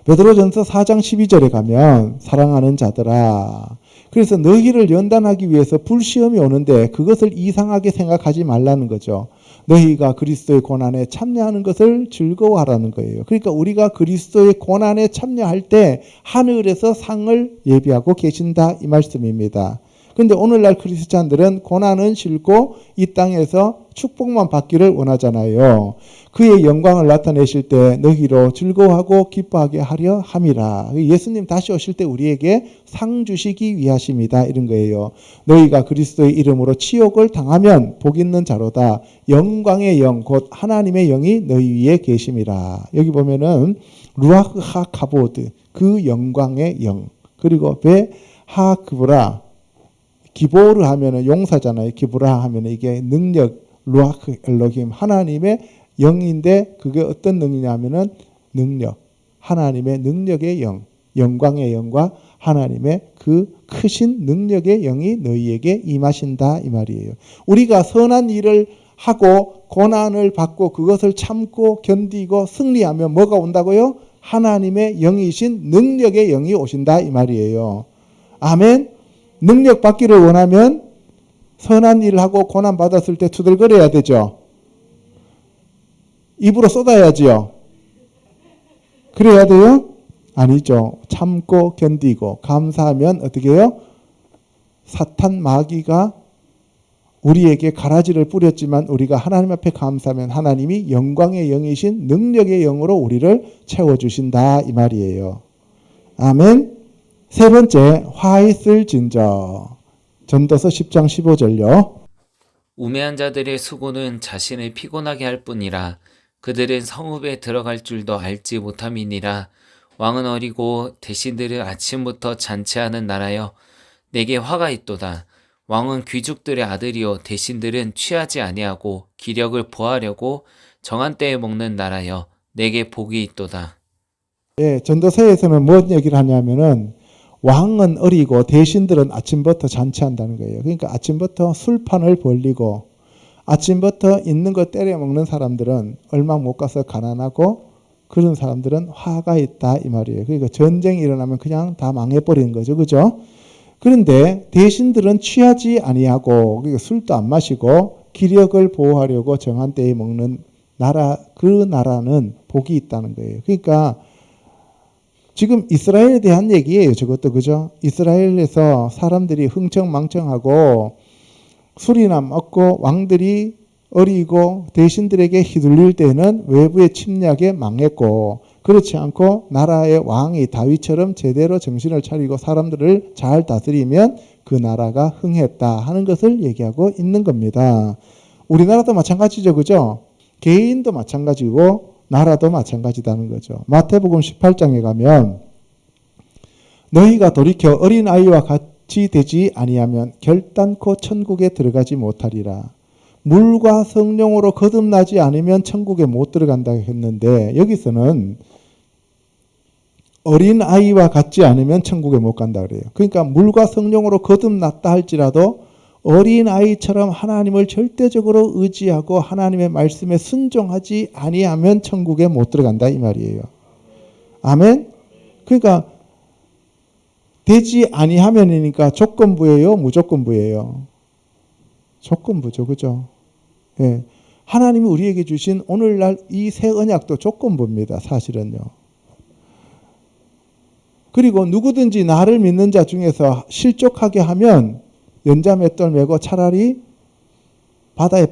베드로전서 4장 12절에 가면 사랑하는 자들아 그래서 너희를 연단하기 위해서 불시험이 오는데 그것을 이상하게 생각하지 말라는 거죠. 너희가 그리스도의 고난에 참여하는 것을 즐거워하라는 거예요. 그러니까 우리가 그리스도의 고난에 참여할 때 하늘에서 상을 예비하고 계신다 이 말씀입니다. 근데 오늘날 크리스찬들은 고난은 싫고 이 땅에서 축복만 받기를 원하잖아요. 그의 영광을 나타내실 때 너희로 즐거워하고 기뻐하게 하려 함이라. 예수님 다시 오실 때 우리에게 상 주시기 위하십니다. 이런 거예요. 너희가 그리스도의 이름으로 치욕을 당하면 복 있는 자로다. 영광의 영 곧 하나님의 영이 너희 위에 계심이라. 여기 보면은 루아흐 하 카보드 그 영광의 영 그리고 베 하 그브라 기보르 하면은 용사잖아요. 기브라 하면은 이게 능력 루아흐 엘로힘 하나님의 영인데 그게 어떤 능력이냐면은 능력 하나님의 능력의 영 영광의 영과 하나님의 그 크신 능력의 영이 너희에게 임하신다 이 말이에요. 우리가 선한 일을 하고 고난을 받고 그것을 참고 견디고 승리하면 뭐가 온다고요? 하나님의 영이신 능력의 영이 오신다 이 말이에요. 아멘. 능력 받기를 원하면 선한 일을 하고 고난 받았을 때 투덜거려야 되죠. 입으로 쏟아야지요. 그래야 돼요? 아니죠. 참고 견디고 감사하면 어떻게 해요? 사탄 마귀가 우리에게 가라지를 뿌렸지만 우리가 하나님 앞에 감사하면 하나님이 영광의 영이신 능력의 영으로 우리를 채워주신다 이 말이에요. 아멘. 세 번째 화 있을 진저 전도서 10장 15절요. 우매한 자들의 수고는 자신을 피곤하게 할 뿐이라 그들은 성읍에 들어갈 줄도 알지 못함이니라. 왕은 어리고 대신들은 아침부터 잔치하는 나라여 내게 화가 있도다. 왕은 귀족들의 아들이요 대신들은 취하지 아니하고 기력을 보하려고 정한 때에 먹는 나라여 내게 복이 있도다. 예, 전도서에서는 무슨 얘기를 하냐면은 왕은 어리고 대신들은 아침부터 잔치한다는 거예요. 그러니까 아침부터 술판을 벌리고 아침부터 있는 거 때려 먹는 사람들은 얼마 못 가서 가난하고 그런 사람들은 화가 있다 이 말이에요. 그러니까 전쟁이 일어나면 그냥 다 망해버리는 거죠. 그죠? 그런데 대신들은 취하지 아니하고 그러니까 술도 안 마시고 기력을 보호하려고 정한 때에 먹는 나라 그 나라는 복이 있다는 거예요. 그러니까 지금 이스라엘에 대한 얘기예요. 저것도 그죠? 이스라엘에서 사람들이 흥청망청하고 술이나 먹고 왕들이 어리고 대신들에게 휘둘릴 때는 외부의 침략에 망했고 그렇지 않고 나라의 왕이 다윗처럼 제대로 정신을 차리고 사람들을 잘 다스리면 그 나라가 흥했다 하는 것을 얘기하고 있는 겁니다. 우리나라도 마찬가지죠. 그죠? 개인도 마찬가지고 나라도 마찬가지다는 거죠. 마태복음 18장에 가면 너희가 돌이켜 어린아이와 같이 되지 아니하면 결단코 천국에 들어가지 못하리라. 물과 성령으로 거듭나지 않으면 천국에 못 들어간다 했는데 여기서는 어린아이와 같지 않으면 천국에 못 간다 그래요. 그러니까 물과 성령으로 거듭났다 할지라도 어린아이처럼 하나님을 절대적으로 의지하고 하나님의 말씀에 순종하지 아니하면 천국에 못 들어간다 이 말이에요. 아멘. 그러니까 되지 아니하면이니까 조건부예요, 무조건부예요. 조건부죠. 그죠? 예. 하나님이 우리에게 주신 오늘날 이 새 언약도 조건부입니다. 사실은요. 그리고 누구든지 나를 믿는 자 중에서 실족하게 하면 연자맷돌 메고 차라리 바다에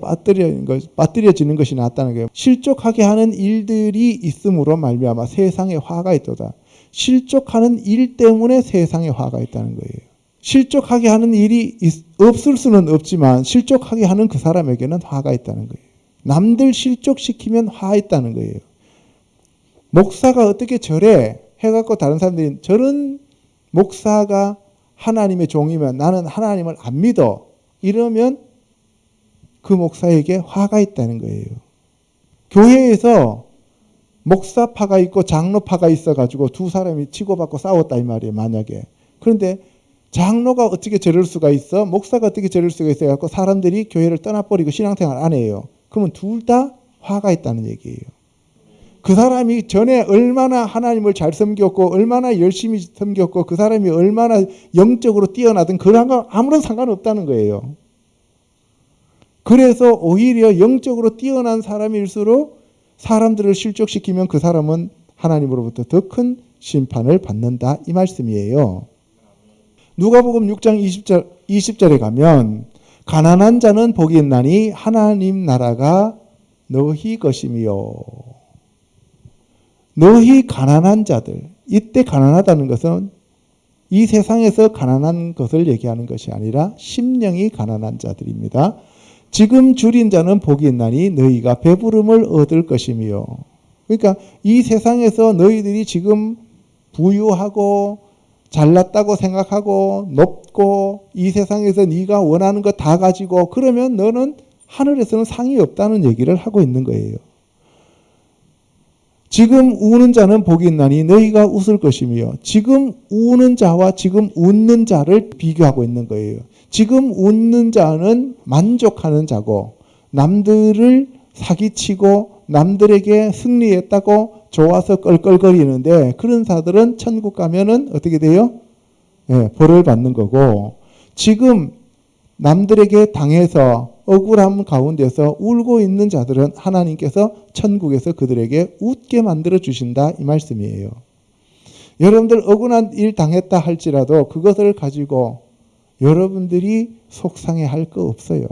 빠뜨려지는 것이 낫다는 거예요. 실족하게 하는 일들이 있음으로 말미암아 세상에 화가 있도다. 실족하는 일 때문에 세상에 화가 있다는 거예요. 실족하게 하는 일이 없을 수는 없지만 실족하게 하는 그 사람에게는 화가 있다는 거예요. 남들 실족시키면 화 있다는 거예요. 목사가 어떻게 저래 해갖고 다른 사람들이 저런 목사가 하나님의 종이면 나는 하나님을 안 믿어 이러면 그 목사에게 화가 있다는 거예요. 교회에서 목사파가 있고 장로파가 있어가지고 두 사람이 치고받고 싸웠다 이 말이에요. 만약에. 그런데 장로가 어떻게 저럴 수가 있어? 목사가 어떻게 저럴 수가 있어? 갖고 사람들이 교회를 떠나버리고 신앙생활 안 해요. 그러면 둘 다 화가 있다는 얘기예요. 그 사람이 전에 얼마나 하나님을 잘 섬겼고 얼마나 열심히 섬겼고 그 사람이 얼마나 영적으로 뛰어나든 그런 거 아무런 상관없다는 거예요. 그래서 오히려 영적으로 뛰어난 사람일수록 사람들을 실족시키면 그 사람은 하나님으로부터 더 큰 심판을 받는다 이 말씀이에요. 누가복음 6장 20절에 가면 가난한 자는 복이 있나니 하나님 나라가 너희 것이며, 너희 가난한 자들, 이때 가난하다는 것은 이 세상에서 가난한 것을 얘기하는 것이 아니라 심령이 가난한 자들입니다. 지금 줄인 자는 복이 있나니 너희가 배부름을 얻을 것이며, 그러니까 이 세상에서 너희들이 지금 부유하고 잘났다고 생각하고 높고 이 세상에서 네가 원하는 거 다 가지고 그러면 너는 하늘에서는 상이 없다는 얘기를 하고 있는 거예요. 지금 우는 자는 복이 있나니 너희가 웃을 것이며, 지금 우는 자와 지금 웃는 자를 비교하고 있는 거예요. 지금 웃는 자는 만족하는 자고 남들을 사기치고 남들에게 승리했다고 좋아서 껄껄거리는데 그런 자들은 천국 가면은 어떻게 돼요? 네, 벌을 받는 거고, 지금 남들에게 당해서 억울함 가운데서 울고 있는 자들은 하나님께서 천국에서 그들에게 웃게 만들어 주신다, 이 말씀이에요. 여러분들 억울한 일 당했다 할지라도 그것을 가지고 여러분들이 속상해 할 거 없어요.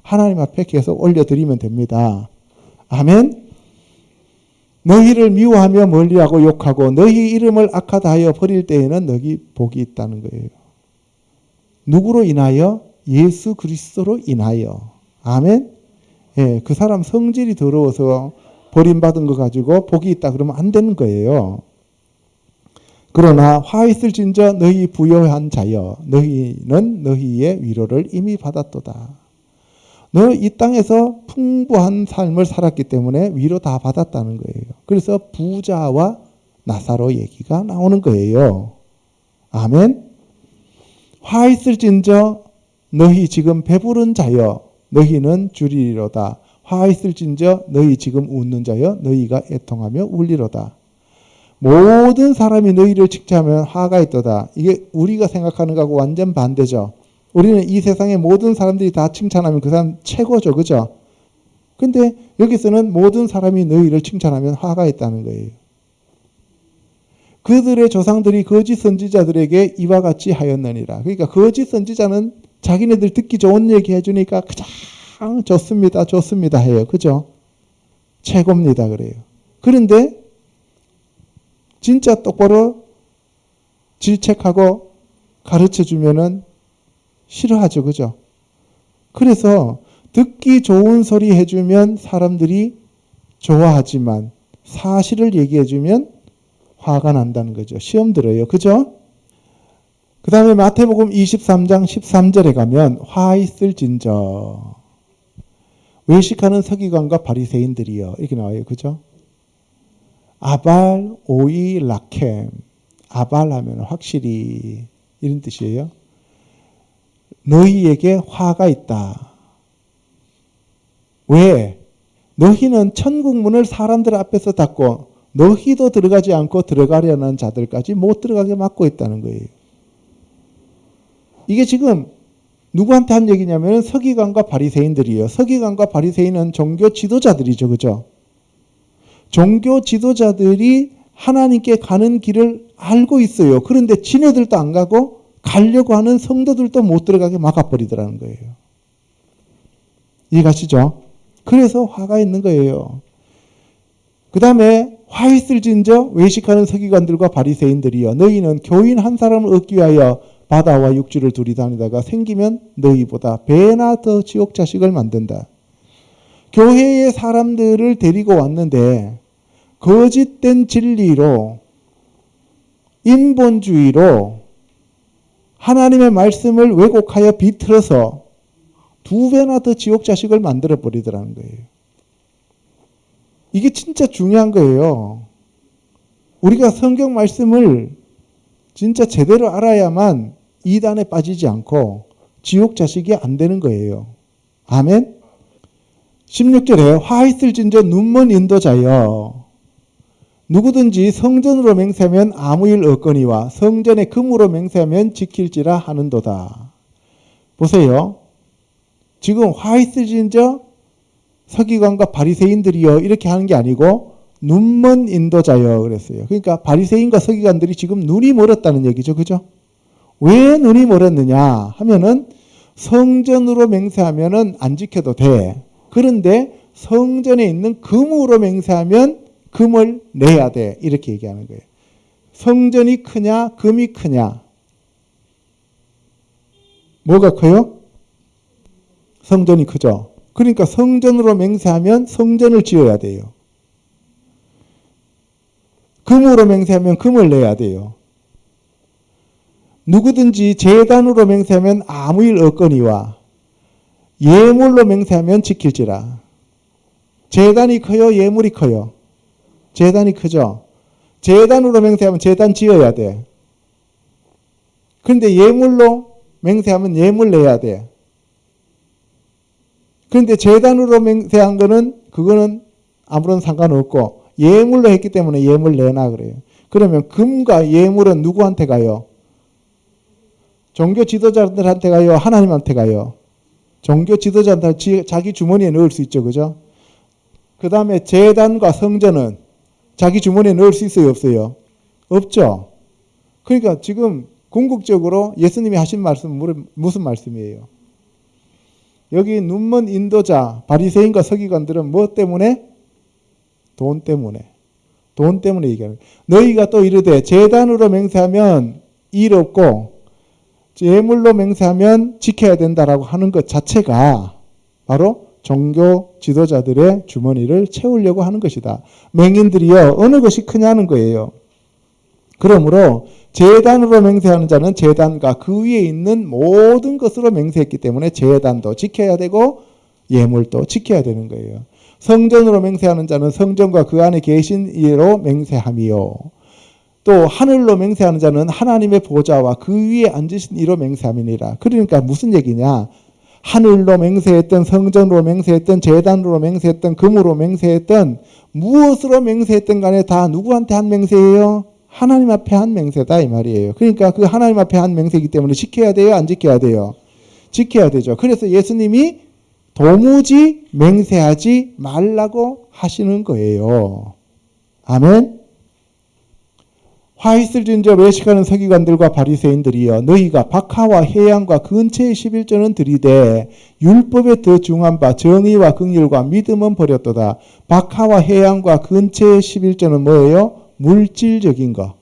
하나님 앞에 계속 올려드리면 됩니다. 아멘. 너희를 미워하며 멀리하고 욕하고 너희 이름을 악하다 하여 버릴 때에는 너희 복이 있다는 거예요. 누구로 인하여? 예수 그리스도로 인하여. 아멘. 예, 그 사람 성질이 더러워서 버림받은 거 가지고 복이 있다 그러면 안 되는 거예요. 그러나 화 있을진저 너희 부요한 자여 너희는 너희의 위로를 이미 받았도다. 너 이 땅에서 풍부한 삶을 살았기 때문에 위로 다 받았다는 거예요. 그래서 부자와 나사로 얘기가 나오는 거예요. 아멘. 화 있을진저 너희 지금 배부른 자여 너희는 줄이리로다. 화 있을진저 너희 지금 웃는 자여 너희가 애통하며 울리로다. 모든 사람이 너희를 칭찬하면 화가 있도다. 이게 우리가 생각하는 거하고 완전 반대죠. 우리는 이 세상의 모든 사람들이 다 칭찬하면 그 사람 최고죠. 그죠? 근데 여기서는 모든 사람이 너희를 칭찬하면 화가 있다는 거예요. 그들의 조상들이 거짓 선지자들에게 이와 같이 하였느니라. 그러니까 거짓 선지자는 자기네들 듣기 좋은 얘기 해주니까 가장 좋습니다. 좋습니다 해요. 그죠? 최고입니다. 그래요. 그런데 진짜 똑바로 질책하고 가르쳐주면은 싫어하죠. 그죠? 그래서 듣기 좋은 소리 해주면 사람들이 좋아하지만 사실을 얘기해주면 화가 난다는 거죠. 시험 들어요. 그죠? 그 다음에 마태복음 23장 13절에 가면 화 있을진저 외식하는 서기관과 바리새인들이여 이렇게 나와요. 그죠? 아발 오이 라켐, 아발 하면 확실히 이런 뜻이에요. 너희에게 화가 있다. 왜? 너희는 천국 문을 사람들 앞에서 닫고 너희도 들어가지 않고 들어가려는 자들까지 못 들어가게 막고 있다는 거예요. 이게 지금 누구한테 한 얘기냐면 서기관과 바리새인들이에요. 서기관과 바리새인은 종교 지도자들이죠. 그죠? 종교 지도자들이 하나님께 가는 길을 알고 있어요. 그런데 지네들도 안 가고 가려고 하는 성도들도 못 들어가게 막아버리더라는 거예요. 이해가시죠? 그래서 화가 있는 거예요. 그 다음에 화 있을진저 외식하는 서기관들과 바리새인들이여 너희는 교인 한 사람을 얻기 위하여 바다와 육지를 둘이 다니다가 생기면 너희보다 배나 더 지옥 자식을 만든다. 교회의 사람들을 데리고 왔는데 거짓된 진리로 인본주의로 하나님의 말씀을 왜곡하여 비틀어서 2배나 더 지옥 자식을 만들어 버리더라는 거예요. 이게 진짜 중요한 거예요. 우리가 성경 말씀을 진짜 제대로 알아야만 이단에 빠지지 않고 지옥 자식이 안 되는 거예요. 아멘. 16절에 화 있을진저 눈먼 인도자여 누구든지 성전으로 맹세하면 아무 일 없거니와 성전에 금으로 맹세하면 지킬지라 하는도다. 보세요. 지금 화 있을진저 서기관과 바리새인들이여 이렇게 하는 게 아니고 눈먼 인도자여 그랬어요. 그러니까 바리새인과 서기관들이 지금 눈이 멀었다는 얘기죠. 그죠? 왜 눈이 멀었느냐 하면은 성전으로 맹세하면은 안 지켜도 돼. 그런데 성전에 있는 금으로 맹세하면 금을 내야 돼. 이렇게 얘기하는 거예요. 성전이 크냐, 금이 크냐? 뭐가 커요? 성전이 크죠. 그러니까 성전으로 맹세하면 성전을 지어야 돼요. 금으로 맹세하면 금을 내야 돼요. 누구든지 제단으로 맹세하면 아무 일 없거니와 예물로 맹세하면 지킬지라. 제단이 커요? 예물이 커요? 제단이 크죠. 제단으로 맹세하면 제단 지어야 돼. 그런데 예물로 맹세하면 예물 내야 돼. 그런데 제단으로 맹세한 거는 그거는 아무런 상관없고 예물로 했기 때문에 예물 내놔 그래요. 그러면 금과 예물은 누구한테 가요? 종교 지도자들한테 가요? 하나님한테 가요? 종교 지도자한테 자기 주머니에 넣을 수 있죠. 그죠? 그 다음에 제단과 성전은 자기 주머니에 넣을 수 있어요? 없어요? 없죠. 그러니까 지금 궁극적으로 예수님이 하신 말씀은 무슨 말씀이에요? 여기 눈먼 인도자 바리새인과 서기관들은 뭐 때문에? 돈 때문에. 돈 때문에 얘기하는 거예요. 너희가 또 이르되 제단으로 맹세하면 일 없고 예물로 맹세하면 지켜야 된다라고 하는 것 자체가 바로 종교 지도자들의 주머니를 채우려고 하는 것이다. 맹인들이요 어느 것이 크냐는 거예요. 그러므로 제단으로 맹세하는 자는 제단과 그 위에 있는 모든 것으로 맹세했기 때문에 제단도 지켜야 되고 예물도 지켜야 되는 거예요. 성전으로 맹세하는 자는 성전과 그 안에 계신 이로 맹세함이요. 또 하늘로 맹세하는 자는 하나님의 보좌와 그 위에 앉으신 이로 맹세함이니라. 그러니까 무슨 얘기냐? 하늘로 맹세했던 성전으로 맹세했던 제단으로 맹세했던 금으로 맹세했던 무엇으로 맹세했던 간에 다 누구한테 한 맹세예요? 하나님 앞에 한 맹세다 이 말이에요. 그러니까 그 하나님 앞에 한 맹세이기 때문에 지켜야 돼요? 안 지켜야 돼요? 지켜야 되죠. 그래서 예수님이 도무지 맹세하지 말라고 하시는 거예요. 아멘. 화 있을 진저 외식하는 서기관들과 바리새인들이여 너희가 박하와 해양과 근처의 11조는 들이되 율법에 더 중한 바 정의와 긍휼과 믿음은 버렸도다. 박하와 해양과 근처의 11조는 뭐예요? 물질적인 것.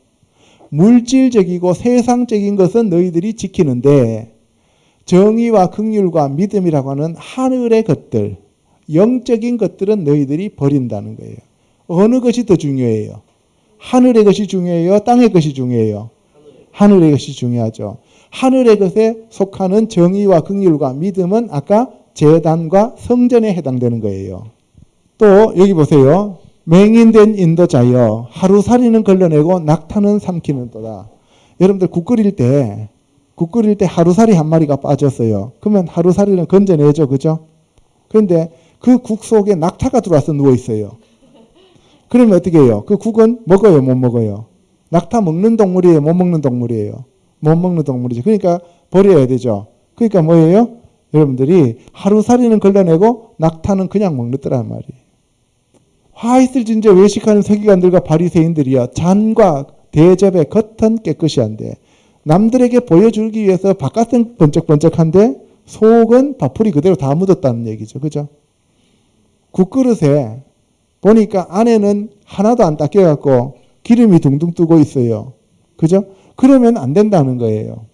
물질적이고 세상적인 것은 너희들이 지키는데 정의와 긍휼과 믿음이라고 하는 하늘의 것들, 영적인 것들은 너희들이 버린다는 거예요. 어느 것이 더 중요해요? 하늘의 것이 중요해요? 땅의 것이 중요해요? 하늘의 것이 중요하죠. 하늘의 것에 속하는 정의와 긍휼과 믿음은 아까 제단과 성전에 해당되는 거예요. 또 여기 보세요. 맹인된 인도자여 하루살이는 걸러내고 낙타는 삼키는도다. 여러분들 국 끓일 때 하루살이 한 마리가 빠졌어요. 그러면 하루살이는 건져내죠. 그죠? 그런데 그 국 속에 낙타가 들어와서 누워 있어요. 그러면 어떻게 해요? 그 국은 먹어요? 못 먹어요? 낙타 먹는 동물이에요? 못 먹는 동물이에요? 못 먹는 동물이죠. 그러니까 버려야 되죠. 그러니까 뭐예요? 여러분들이 하루살이는 걸러내고 낙타는 그냥 먹는다란 말이에요. 화 있을 진저 외식하는 서기관들과 바리새인들이여 잔과 대접의 겉은 깨끗이 한데 남들에게 보여주기 위해서 바깥은 번쩍번쩍한데 속은 밥풀이 그대로 다 묻었다는 얘기죠. 그죠? 국그릇에 보니까 안에는 하나도 안 닦여갖고 기름이 둥둥 뜨고 있어요. 그죠? 그러면 안 된다는 거예요.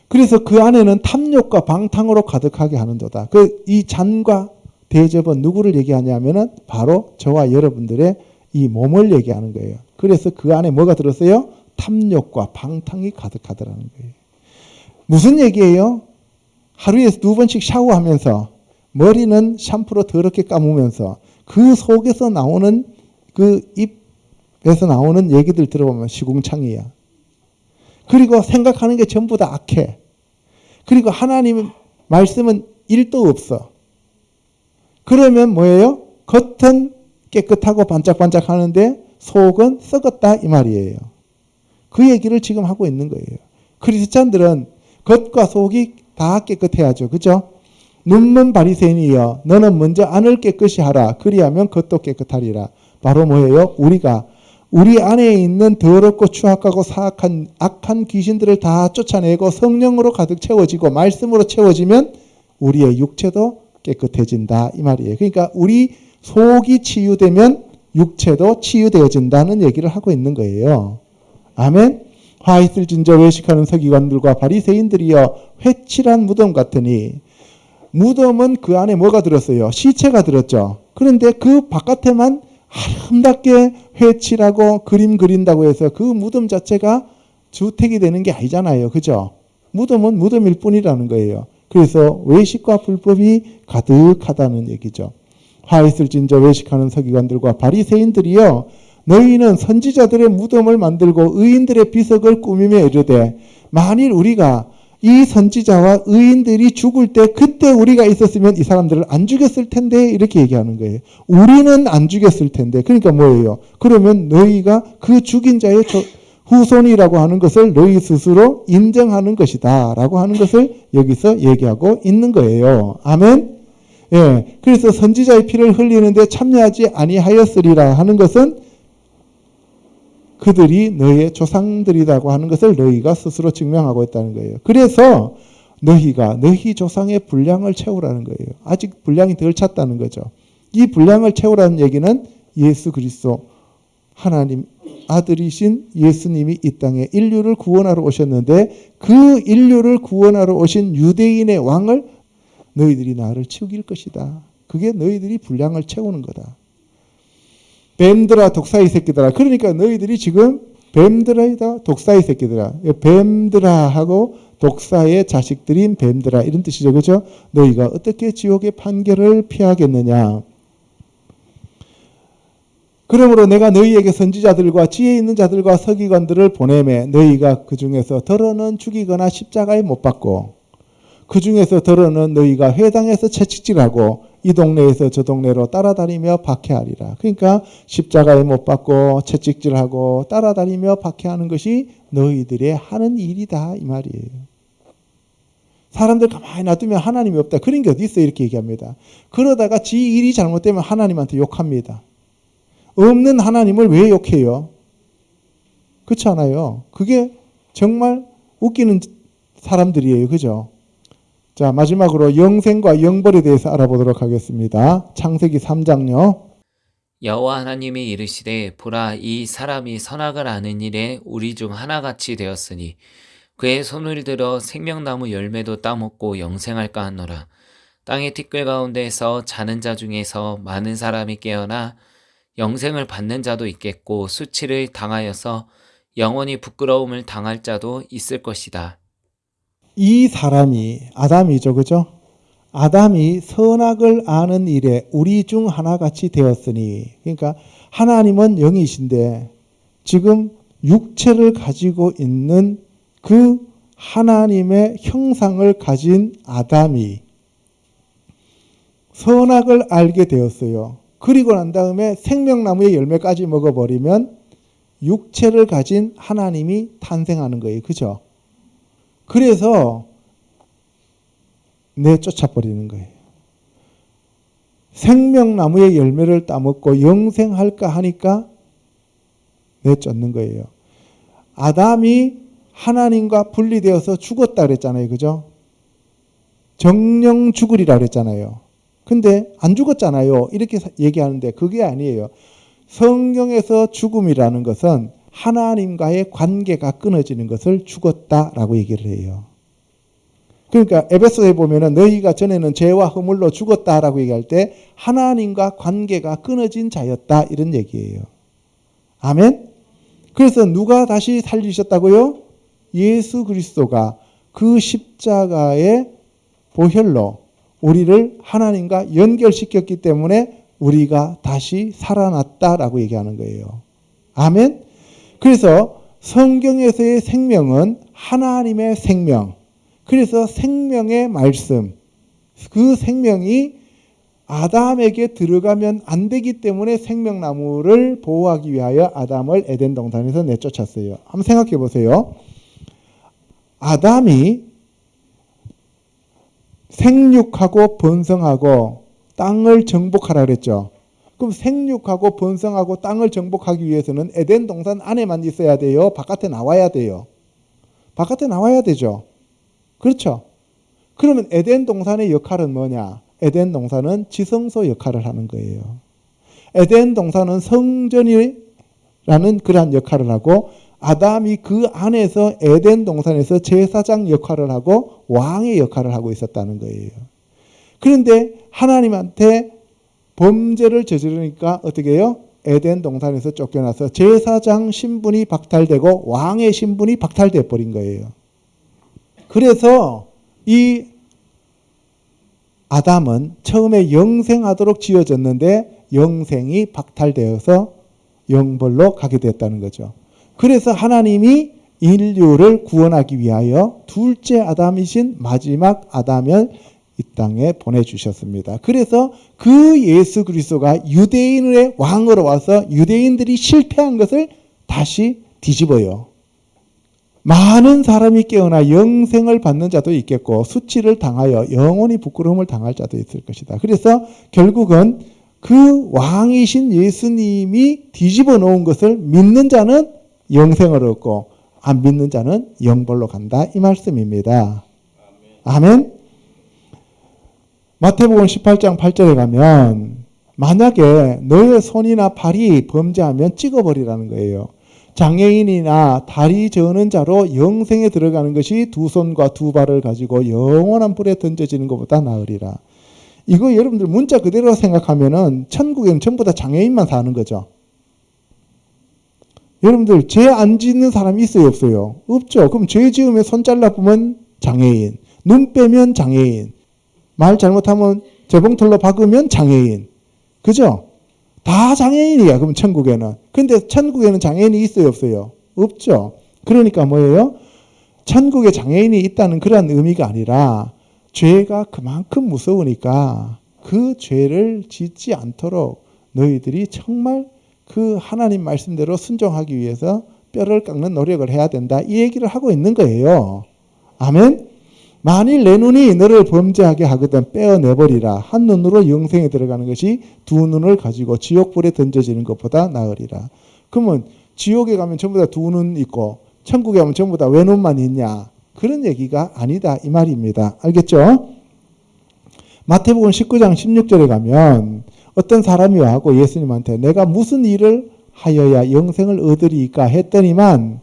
그래서 그 안에는 탐욕과 방탕으로 가득하게 하는도다. 이 잔과 대접은 누구를 얘기하냐면은 바로 저와 여러분들의 이 몸을 얘기하는 거예요. 그래서 그 안에 뭐가 들었어요? 탐욕과 방탕이 가득하더라는 거예요. 무슨 얘기예요? 하루에 2번씩 샤워하면서 머리는 샴푸로 더럽게 감으면서 그 속에서 나오는 그 입에서 나오는 얘기들 들어보면 시궁창이야. 그리고 생각하는 게 전부 다 악해. 그리고 하나님 말씀은 1도 없어. 그러면 뭐예요? 겉은 깨끗하고 반짝반짝 하는데 속은 썩었다 이 말이에요. 그 얘기를 지금 하고 있는 거예요. 크리스찬들은 겉과 속이 다 깨끗해야죠. 그죠? 눈먼 바리새인이여 너는 먼저 안을 깨끗이 하라. 그리하면 겉도 깨끗하리라. 바로 뭐예요? 우리가 우리 안에 있는 더럽고 추악하고 사악한 악한 귀신들을 다 쫓아내고 성령으로 가득 채워지고 말씀으로 채워지면 우리의 육체도 깨끗해진다 이 말이에요. 그러니까 우리 속이 치유되면 육체도 치유되어진다는 얘기를 하고 있는 거예요. 아멘. 화 있을 진저 외식하는 서기관들과 바리새인들이여 회칠한 무덤 같으니, 무덤은 그 안에 뭐가 들었어요? 시체가 들었죠. 그런데 그 바깥에만 아름답게 회칠하고 그림 그린다고 해서 그 무덤 자체가 주택이 되는 게 아니잖아요. 그죠? 무덤은 무덤일 뿐이라는 거예요. 그래서 외식과 불법이 가득하다는 얘기죠. 화 있을 진저 외식하는 서기관들과 바리새인들이여 너희는 선지자들의 무덤을 만들고 의인들의 비석을 꾸미며 이르되, 만일 우리가 이 선지자와 의인들이 죽을 때 그때 우리가 있었으면 이 사람들을 안 죽였을 텐데 이렇게 얘기하는 거예요. 우리는 안 죽였을 텐데. 그러니까 뭐예요? 그러면 너희가 그 죽인 자의 후손이라고 하는 것을 너희 스스로 인정하는 것이다 라고 하는 것을 여기서 얘기하고 있는 거예요. 아멘. 예. 그래서 선지자의 피를 흘리는데 참여하지 아니하였으리라 하는 것은 그들이 너희의 조상들이라고 하는 것을 너희가 스스로 증명하고 있다는 거예요. 그래서 너희가 너희 조상의 분량을 채우라는 거예요. 아직 분량이 덜 찼다는 거죠. 이 분량을 채우라는 얘기는 예수 그리스도 하나님 아들이신 예수님이 이 땅에 인류를 구원하러 오셨는데 그 인류를 구원하러 오신 유대인의 왕을 너희들이 나를 죽일 것이다. 그게 너희들이 분량을 채우는 거다. 뱀들아 독사의 새끼들아. 그러니까 너희들이 지금 뱀들아 독사의 새끼들아. 뱀들아 하고 독사의 자식들인 뱀들아 이런 뜻이죠. 그렇죠? 너희가 어떻게 지옥의 판결을 피하겠느냐. 그러므로 내가 너희에게 선지자들과 지혜 있는 자들과 서기관들을 보내매 너희가 그 중에서 더러는 죽이거나 십자가에 못 박고 그 중에서 더러는 너희가 회당에서 채찍질하고 이 동네에서 저 동네로 따라다니며 박해하리라. 그러니까 십자가에 못 박고 채찍질하고 따라다니며 박해하는 것이 너희들의 하는 일이다 이 말이에요. 사람들 가만히 놔두면 하나님이 없다. 그런 게 어디 있어 이렇게 얘기합니다. 그러다가 지 일이 잘못되면 하나님한테 욕합니다. 없는 하나님을 왜 욕해요? 그렇지 않아요? 그게 정말 웃기는 사람들이에요. 그죠? 자, 마지막으로 영생과 영벌에 대해서 알아보도록 하겠습니다. 창세기 3장요. 여호와 하나님이 이르시되 보라 이 사람이 선악을 아는 일에 우리 중 하나같이 되었으니 그의 손을 들어 생명나무 열매도 따먹고 영생할까 하노라. 땅의 티끌 가운데서 자는 자 중에서 많은 사람이 깨어나 영생을 받는 자도 있겠고 수치를 당하여서 영원히 부끄러움을 당할 자도 있을 것이다. 이 사람이 아담이죠. 그죠? 아담이 선악을 아는 일에 우리 중 하나같이 되었으니, 그러니까 하나님은 영이신데 지금 육체를 가지고 있는 그 하나님의 형상을 가진 아담이 선악을 알게 되었어요. 그리고 난 다음에 생명나무의 열매까지 먹어버리면 육체를 가진 하나님이 탄생하는 거예요. 그죠? 그래서 내쫓아버리는 거예요. 생명나무의 열매를 따먹고 영생할까 하니까 내쫓는 거예요. 아담이 하나님과 분리되어서 죽었다 그랬잖아요. 그죠? 정령 죽으리라 그랬잖아요. 근데 안 죽었잖아요. 이렇게 얘기하는데 그게 아니에요. 성경에서 죽음이라는 것은 하나님과의 관계가 끊어지는 것을 죽었다라고 얘기를 해요. 그러니까 에베소에 보면은 너희가 전에는 죄와 허물로 죽었다라고 얘기할 때 하나님과 관계가 끊어진 자였다 이런 얘기예요. 아멘. 그래서 누가 다시 살리셨다고요? 예수 그리스도가 그 십자가의 보혈로 우리를 하나님과 연결시켰기 때문에 우리가 다시 살아났다라고 얘기하는 거예요. 아멘. 그래서 성경에서의 생명은 하나님의 생명. 그래서 생명의 말씀. 그 생명이 아담에게 들어가면 안 되기 때문에 생명나무를 보호하기 위하여 아담을 에덴 동산에서 내쫓았어요. 한번 생각해 보세요. 아담이 생육하고 번성하고 땅을 정복하라 그랬죠. 그럼 생육하고 번성하고 땅을 정복하기 위해서는 에덴 동산 안에만 있어야 돼요? 바깥에 나와야 돼요? 바깥에 나와야 되죠. 그렇죠? 그러면 에덴 동산의 역할은 뭐냐? 에덴 동산은 지성소 역할을 하는 거예요. 에덴 동산은 성전이라는 그러한 역할을 하고 아담이 그 안에서 에덴 동산에서 제사장 역할을 하고 왕의 역할을 하고 있었다는 거예요. 그런데 하나님한테 범죄를 저지르니까 어떻게 해요? 에덴 동산에서 쫓겨나서 제사장 신분이 박탈되고 왕의 신분이 박탈돼 버린 거예요. 그래서 이 아담은 처음에 영생하도록 지어졌는데 영생이 박탈되어서 영벌로 가게 됐다는 거죠. 그래서 하나님이 인류를 구원하기 위하여 둘째 아담이신 마지막 아담을 이 땅에 보내주셨습니다. 그래서 그 예수 그리스도가 유대인의 왕으로 와서 유대인들이 실패한 것을 다시 뒤집어요. 많은 사람이 깨어나 영생을 받는 자도 있겠고 수치를 당하여 영원히 부끄러움을 당할 자도 있을 것이다. 그래서 결국은 그 왕이신 예수님이 뒤집어 놓은 것을 믿는 자는 영생을 얻고 안 믿는 자는 영벌로 간다. 이 말씀입니다. 아멘. 마태복음 18장 8절에 가면 만약에 너의 손이나 발이 범죄하면 찍어버리라는 거예요. 장애인이나 다리 저는 자로 영생에 들어가는 것이 두 손과 두 발을 가지고 영원한 불에 던져지는 것보다 나으리라. 이거 여러분들 문자 그대로 생각하면은 천국에는 전부 다 장애인만 사는 거죠. 여러분들 죄 안 짓는 사람이 있어요, 없어요? 없죠. 그럼 죄 지으면 손 잘라보면 장애인, 눈 빼면 장애인, 말 잘못하면 재봉틀로 박으면 장애인. 그죠? 다 장애인이야, 그럼 천국에는. 근데 천국에는 장애인이 있어요, 없어요? 없죠. 그러니까 뭐예요? 천국에 장애인이 있다는 그런 의미가 아니라 죄가 그만큼 무서우니까 그 죄를 짓지 않도록 너희들이 정말 그 하나님 말씀대로 순종하기 위해서 뼈를 깎는 노력을 해야 된다. 이 얘기를 하고 있는 거예요. 아멘? 만일 내 눈이 너를 범죄하게 하거든 빼어내버리라. 한 눈으로 영생에 들어가는 것이 두 눈을 가지고 지옥불에 던져지는 것보다 나으리라. 그러면 지옥에 가면 전부 다 두 눈 있고 천국에 가면 전부 다 외눈만 있냐? 그런 얘기가 아니다 이 말입니다. 알겠죠? 마태복음 19장 16절에 가면 어떤 사람이 와고 예수님한테 내가 무슨 일을 하여야 영생을 얻으리까 했더니만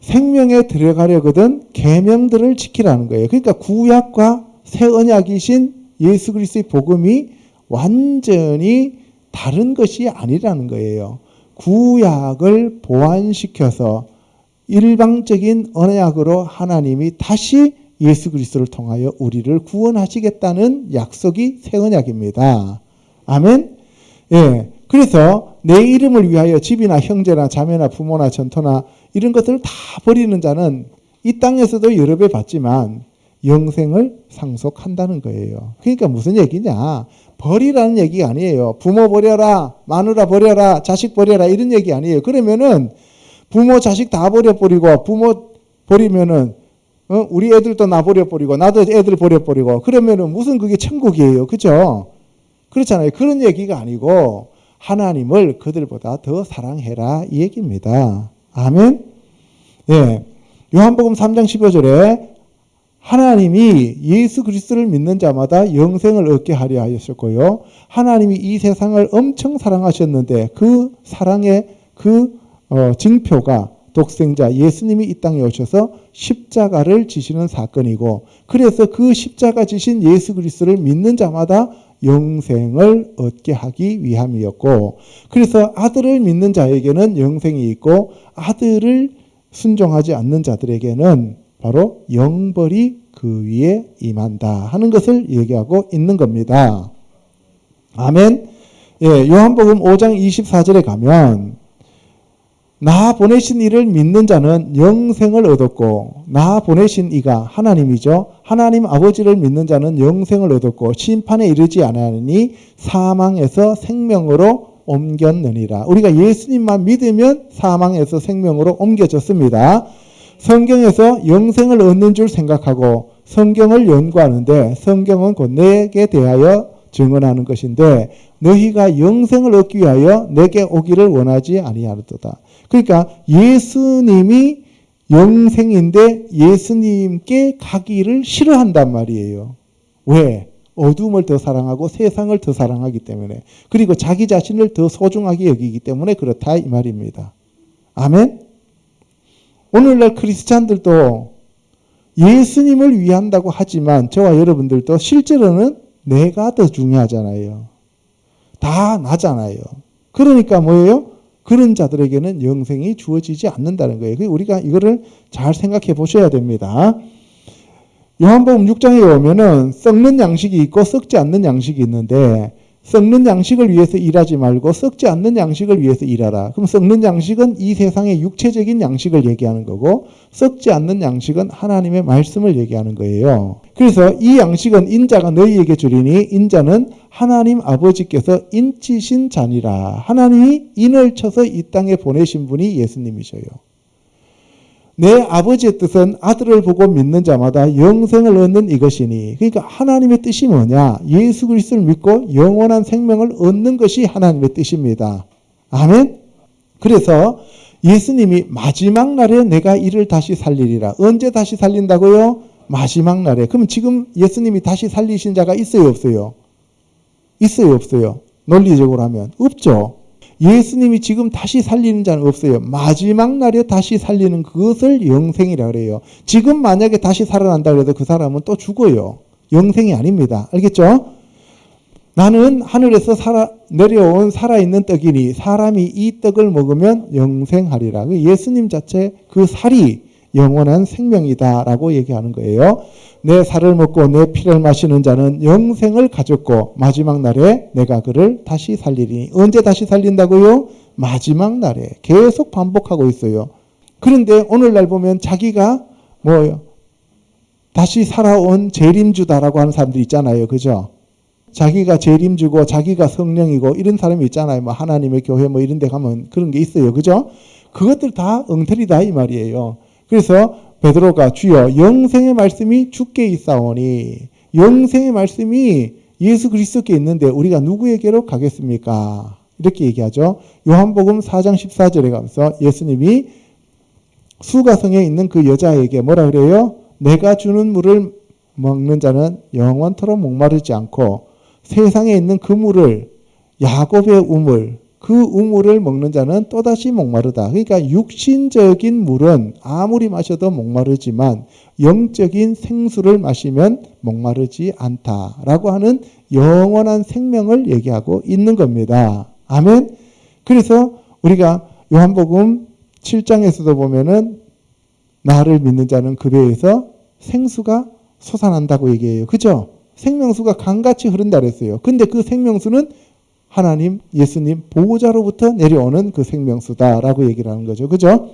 생명에 들어가려거든 계명들을 지키라는 거예요. 그러니까 구약과 새 언약이신 예수 그리스도의 복음이 완전히 다른 것이 아니라는 거예요. 구약을 보완시켜서 일방적인 언약으로 하나님이 다시 예수 그리스도를 통하여 우리를 구원하시겠다는 약속이 새 언약입니다. 아멘. 예. 그래서 내 이름을 위하여 집이나 형제나 자매나 부모나 전토나 이런 것들을 다 버리는 자는 이 땅에서도 여러 배 받지만 영생을 상속한다는 거예요. 그러니까 무슨 얘기냐? 버리라는 얘기가 아니에요. 부모 버려라, 마누라 버려라, 자식 버려라 이런 얘기 아니에요. 그러면은 부모 자식 다 버려버리고 부모 버리면은 우리 애들도 나 버려버리고 나도 애들 버려버리고 그러면은 무슨 그게 천국이에요. 그죠? 그렇잖아요. 그런 얘기가 아니고 하나님을 그들보다 더 사랑해라 이 얘기입니다. 아멘. 예. 요한복음 3장 15절에 하나님이 예수 그리스도를 믿는 자마다 영생을 얻게 하려 하셨고요. 하나님이 이 세상을 엄청 사랑하셨는데 그 사랑의 그 증표가 독생자 예수님이 이 땅에 오셔서 십자가를 지시는 사건이고 그래서 그 십자가 지신 예수 그리스도를 믿는 자마다 영생을 얻게 하기 위함이었고 그래서 아들을 믿는 자에게는 영생이 있고 아들을 순종하지 않는 자들에게는 바로 영벌이 그 위에 임한다 하는 것을 얘기하고 있는 겁니다. 아멘. 예, 요한복음 5장 24절에 가면 나 보내신 이를 믿는 자는 영생을 얻었고 나 보내신 이가 하나님이죠. 하나님 아버지를 믿는 자는 영생을 얻었고 심판에 이르지 아니하니 사망에서 생명으로 옮겼느니라. 우리가 예수님만 믿으면 사망에서 생명으로 옮겨졌습니다. 성경에서 영생을 얻는 줄 생각하고 성경을 연구하는데 성경은 곧 내게 대하여 증언하는 것인데 너희가 영생을 얻기 위하여 내게 오기를 원하지 아니하도다. 그러니까 예수님이 영생인데 예수님께 가기를 싫어한단 말이에요. 왜? 어둠을 더 사랑하고 세상을 더 사랑하기 때문에, 그리고 자기 자신을 더 소중하게 여기기 때문에 그렇다 이 말입니다. 아멘. 오늘날 크리스찬들도 예수님을 위한다고 하지만 저와 여러분들도 실제로는 내가 더 중요하잖아요. 다 나잖아요. 그러니까 뭐예요? 그런 자들에게는 영생이 주어지지 않는다는 거예요. 우리가 이거를 잘 생각해 보셔야 됩니다. 요한복음 6장에 보면은 썩는 양식이 있고 썩지 않는 양식이 있는데, 썩는 양식을 위해서 일하지 말고 썩지 않는 양식을 위해서 일하라. 그럼 썩는 양식은 이 세상의 육체적인 양식을 얘기하는 거고, 썩지 않는 양식은 하나님의 말씀을 얘기하는 거예요. 그래서 이 양식은 인자가 너희에게 주리니 인자는 하나님 아버지께서 인치신 자니라. 하나님이 인을 쳐서 이 땅에 보내신 분이 예수님이셔요. 내 아버지의 뜻은 아들을 보고 믿는 자마다 영생을 얻는 이것이니, 그러니까 하나님의 뜻이 뭐냐? 예수 그리스도를 믿고 영원한 생명을 얻는 것이 하나님의 뜻입니다. 아멘. 그래서 예수님이 마지막 날에 내가 이를 다시 살리리라. 언제 다시 살린다고요? 마지막 날에. 그럼 지금 예수님이 다시 살리신 자가 있어요, 없어요? 있어요, 없어요? 논리적으로 하면 없죠. 예수님이 지금 다시 살리는 자는 없어요. 마지막 날에 다시 살리는 그것을 영생이라고 그래요. 지금 만약에 다시 살아난다 해도 그 사람은 또 죽어요. 영생이 아닙니다. 알겠죠? 나는 하늘에서 내려온 살아있는 떡이니 사람이 이 떡을 먹으면 영생하리라. 예수님 자체 그 살이 영원한 생명이다라고 얘기하는 거예요. 내 살을 먹고 내 피를 마시는 자는 영생을 가졌고 마지막 날에 내가 그를 다시 살리리니. 언제 다시 살린다고요? 마지막 날에. 계속 반복하고 있어요. 그런데 오늘날 보면 자기가 다시 살아온 재림주다라고 하는 사람들 있잖아요. 그죠? 자기가 재림주고 자기가 성령이고 이런 사람이 있잖아요. 하나님의 교회 이런 데 가면 그런 게 있어요. 그죠? 그것들 다 엉터리다 이 말이에요. 그래서 베드로가 주여 영생의 말씀이 주께 있사오니, 영생의 말씀이 예수 그리스도께 있는데 우리가 누구에게로 가겠습니까? 이렇게 얘기하죠. 요한복음 4장 14절에 가면서 예수님이 수가성에 있는 그 여자에게 뭐라 그래요? 내가 주는 물을 먹는 자는 영원토록 목마르지 않고 세상에 있는 그 물을, 야곱의 우물, 그 우물을 먹는 자는 또다시 목마르다. 그러니까 육신적인 물은 아무리 마셔도 목마르지만 영적인 생수를 마시면 목마르지 않다라고 하는 영원한 생명을 얘기하고 있는 겁니다. 아멘. 그래서 우리가 요한복음 7장에서도 보면은 나를 믿는 자는 그 배에서 생수가 솟아난다고 얘기해요. 그죠? 생명수가 강같이 흐른다 그랬어요. 근데 그 생명수는 하나님, 예수님 보호자로부터 내려오는 그 생명수다라고 얘기를 하는 거죠. 그죠?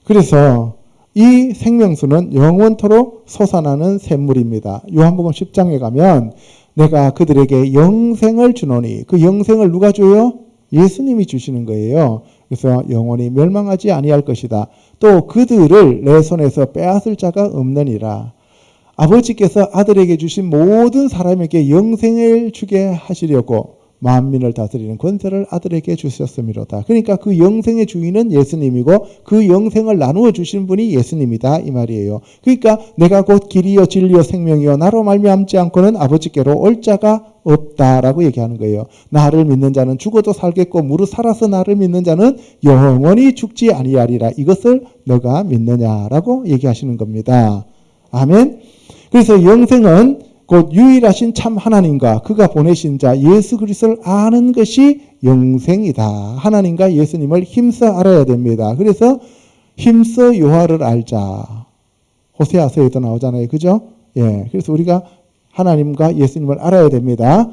그래서 이 생명수는 영원토록 솟아나는 샘물입니다. 요한복음 10장에 가면 내가 그들에게 영생을 주노니, 그 영생을 누가 줘요? 예수님이 주시는 거예요. 그래서 영원히 멸망하지 아니할 것이다. 또 그들을 내 손에서 빼앗을 자가 없느니라. 아버지께서 아들에게 주신 모든 사람에게 영생을 주게 하시려고 만민을 다스리는 권세를 아들에게 주셨음이로다. 그러니까 그 영생의 주인은 예수님이고 그 영생을 나누어 주신 분이 예수님이다 이 말이에요. 그러니까 내가 곧 길이요 진리요 생명이요 나로 말미암지 않고는 아버지께로 올 자가 없다라고 얘기하는 거예요. 나를 믿는 자는 죽어도 살겠고 무릇 살아서 나를 믿는 자는 영원히 죽지 아니하리라. 이것을 너가 믿느냐라고 얘기하시는 겁니다. 아멘. 그래서 영생은 곧 유일하신 참 하나님과 그가 보내신 자 예수 그리스도를 아는 것이 영생이다. 하나님과 예수님을 힘써 알아야 됩니다. 그래서 힘써 여호와를 알자. 호세아서에도 나오잖아요. 그죠? 예. 그래서 우리가 하나님과 예수님을 알아야 됩니다.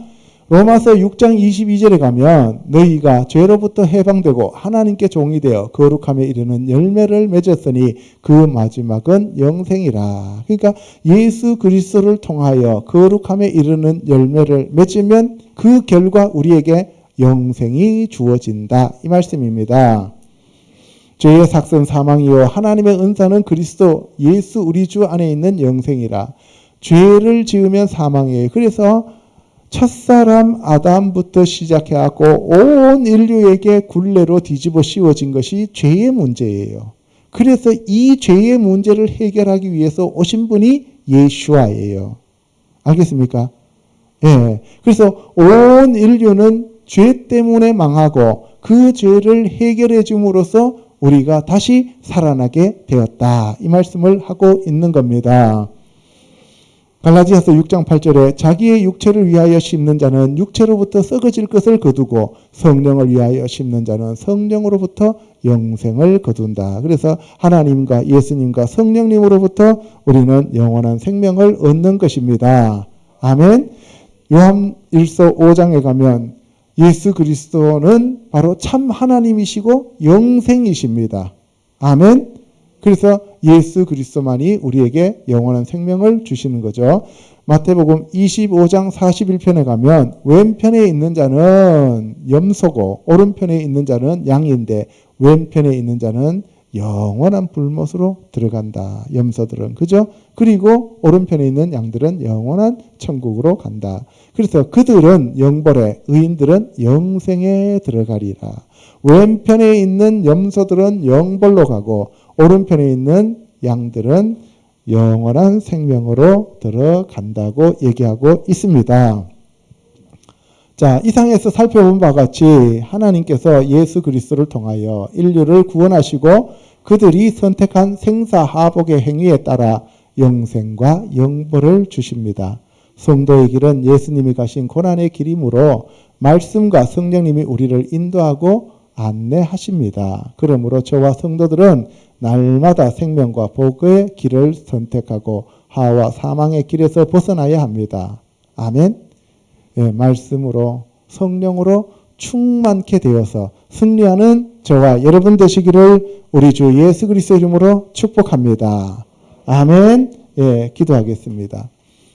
로마서 6장 22절에 가면 너희가 죄로부터 해방되고 하나님께 종이 되어 거룩함에 이르는 열매를 맺었으니 그 마지막은 영생이라. 그러니까 예수 그리스도를 통하여 거룩함에 이르는 열매를 맺으면 그 결과 우리에게 영생이 주어진다. 이 말씀입니다. 죄의 삭선 사망이요 하나님의 은사는 그리스도 예수 우리 주 안에 있는 영생이라. 죄를 지으면 사망이에요. 그래서 첫사람 아담부터 시작해갖고 온 인류에게 굴레로 뒤집어 씌워진 것이 죄의 문제예요. 그래서 이 죄의 문제를 해결하기 위해서 오신 분이 예수아예요. 알겠습니까? 예. 그래서 온 인류는 죄 때문에 망하고 그 죄를 해결해 줌으로써 우리가 다시 살아나게 되었다. 이 말씀을 하고 있는 겁니다. 갈라디아서 6장 8절에 자기의 육체를 위하여 심는 자는 육체로부터 썩어질 것을 거두고 성령을 위하여 심는 자는 성령으로부터 영생을 거둔다. 그래서 하나님과 예수님과 성령님으로부터 우리는 영원한 생명을 얻는 것입니다. 아멘. 요한 1서 5장에 가면 예수 그리스도는 바로 참 하나님이시고 영생이십니다. 아멘. 그래서 예수 그리스도만이 우리에게 영원한 생명을 주시는 거죠. 마태복음 25장 41편에 가면 왼편에 있는 자는 염소고 오른편에 있는 자는 양인데 왼편에 있는 자는 영원한 불못으로 들어간다. 염소들은. 그죠? 그리고 오른편에 있는 양들은 영원한 천국으로 간다. 그래서 그들은 영벌에, 의인들은 영생에 들어가리라. 왼편에 있는 염소들은 영벌로 가고 오른편에 있는 양들은 영원한 생명으로 들어간다고 얘기하고 있습니다. 자, 이상에서 살펴본 바와 같이 하나님께서 예수 그리스도를 통하여 인류를 구원하시고 그들이 선택한 생사하복의 행위에 따라 영생과 영벌을 주십니다. 성도의 길은 예수님이 가신 고난의 길이므로 말씀과 성령님이 우리를 인도하고 안내하십니다. 그러므로 저와 성도들은 날마다 생명과 복의 길을 선택하고 하와 사망의 길에서 벗어나야 합니다. 아멘. 예, 말씀으로 성령으로 충만케 되어서 승리하는 저와 여러분 되시기를 우리 주 예수 그리스도 이름으로 축복합니다. 아멘. 예, 기도하겠습니다.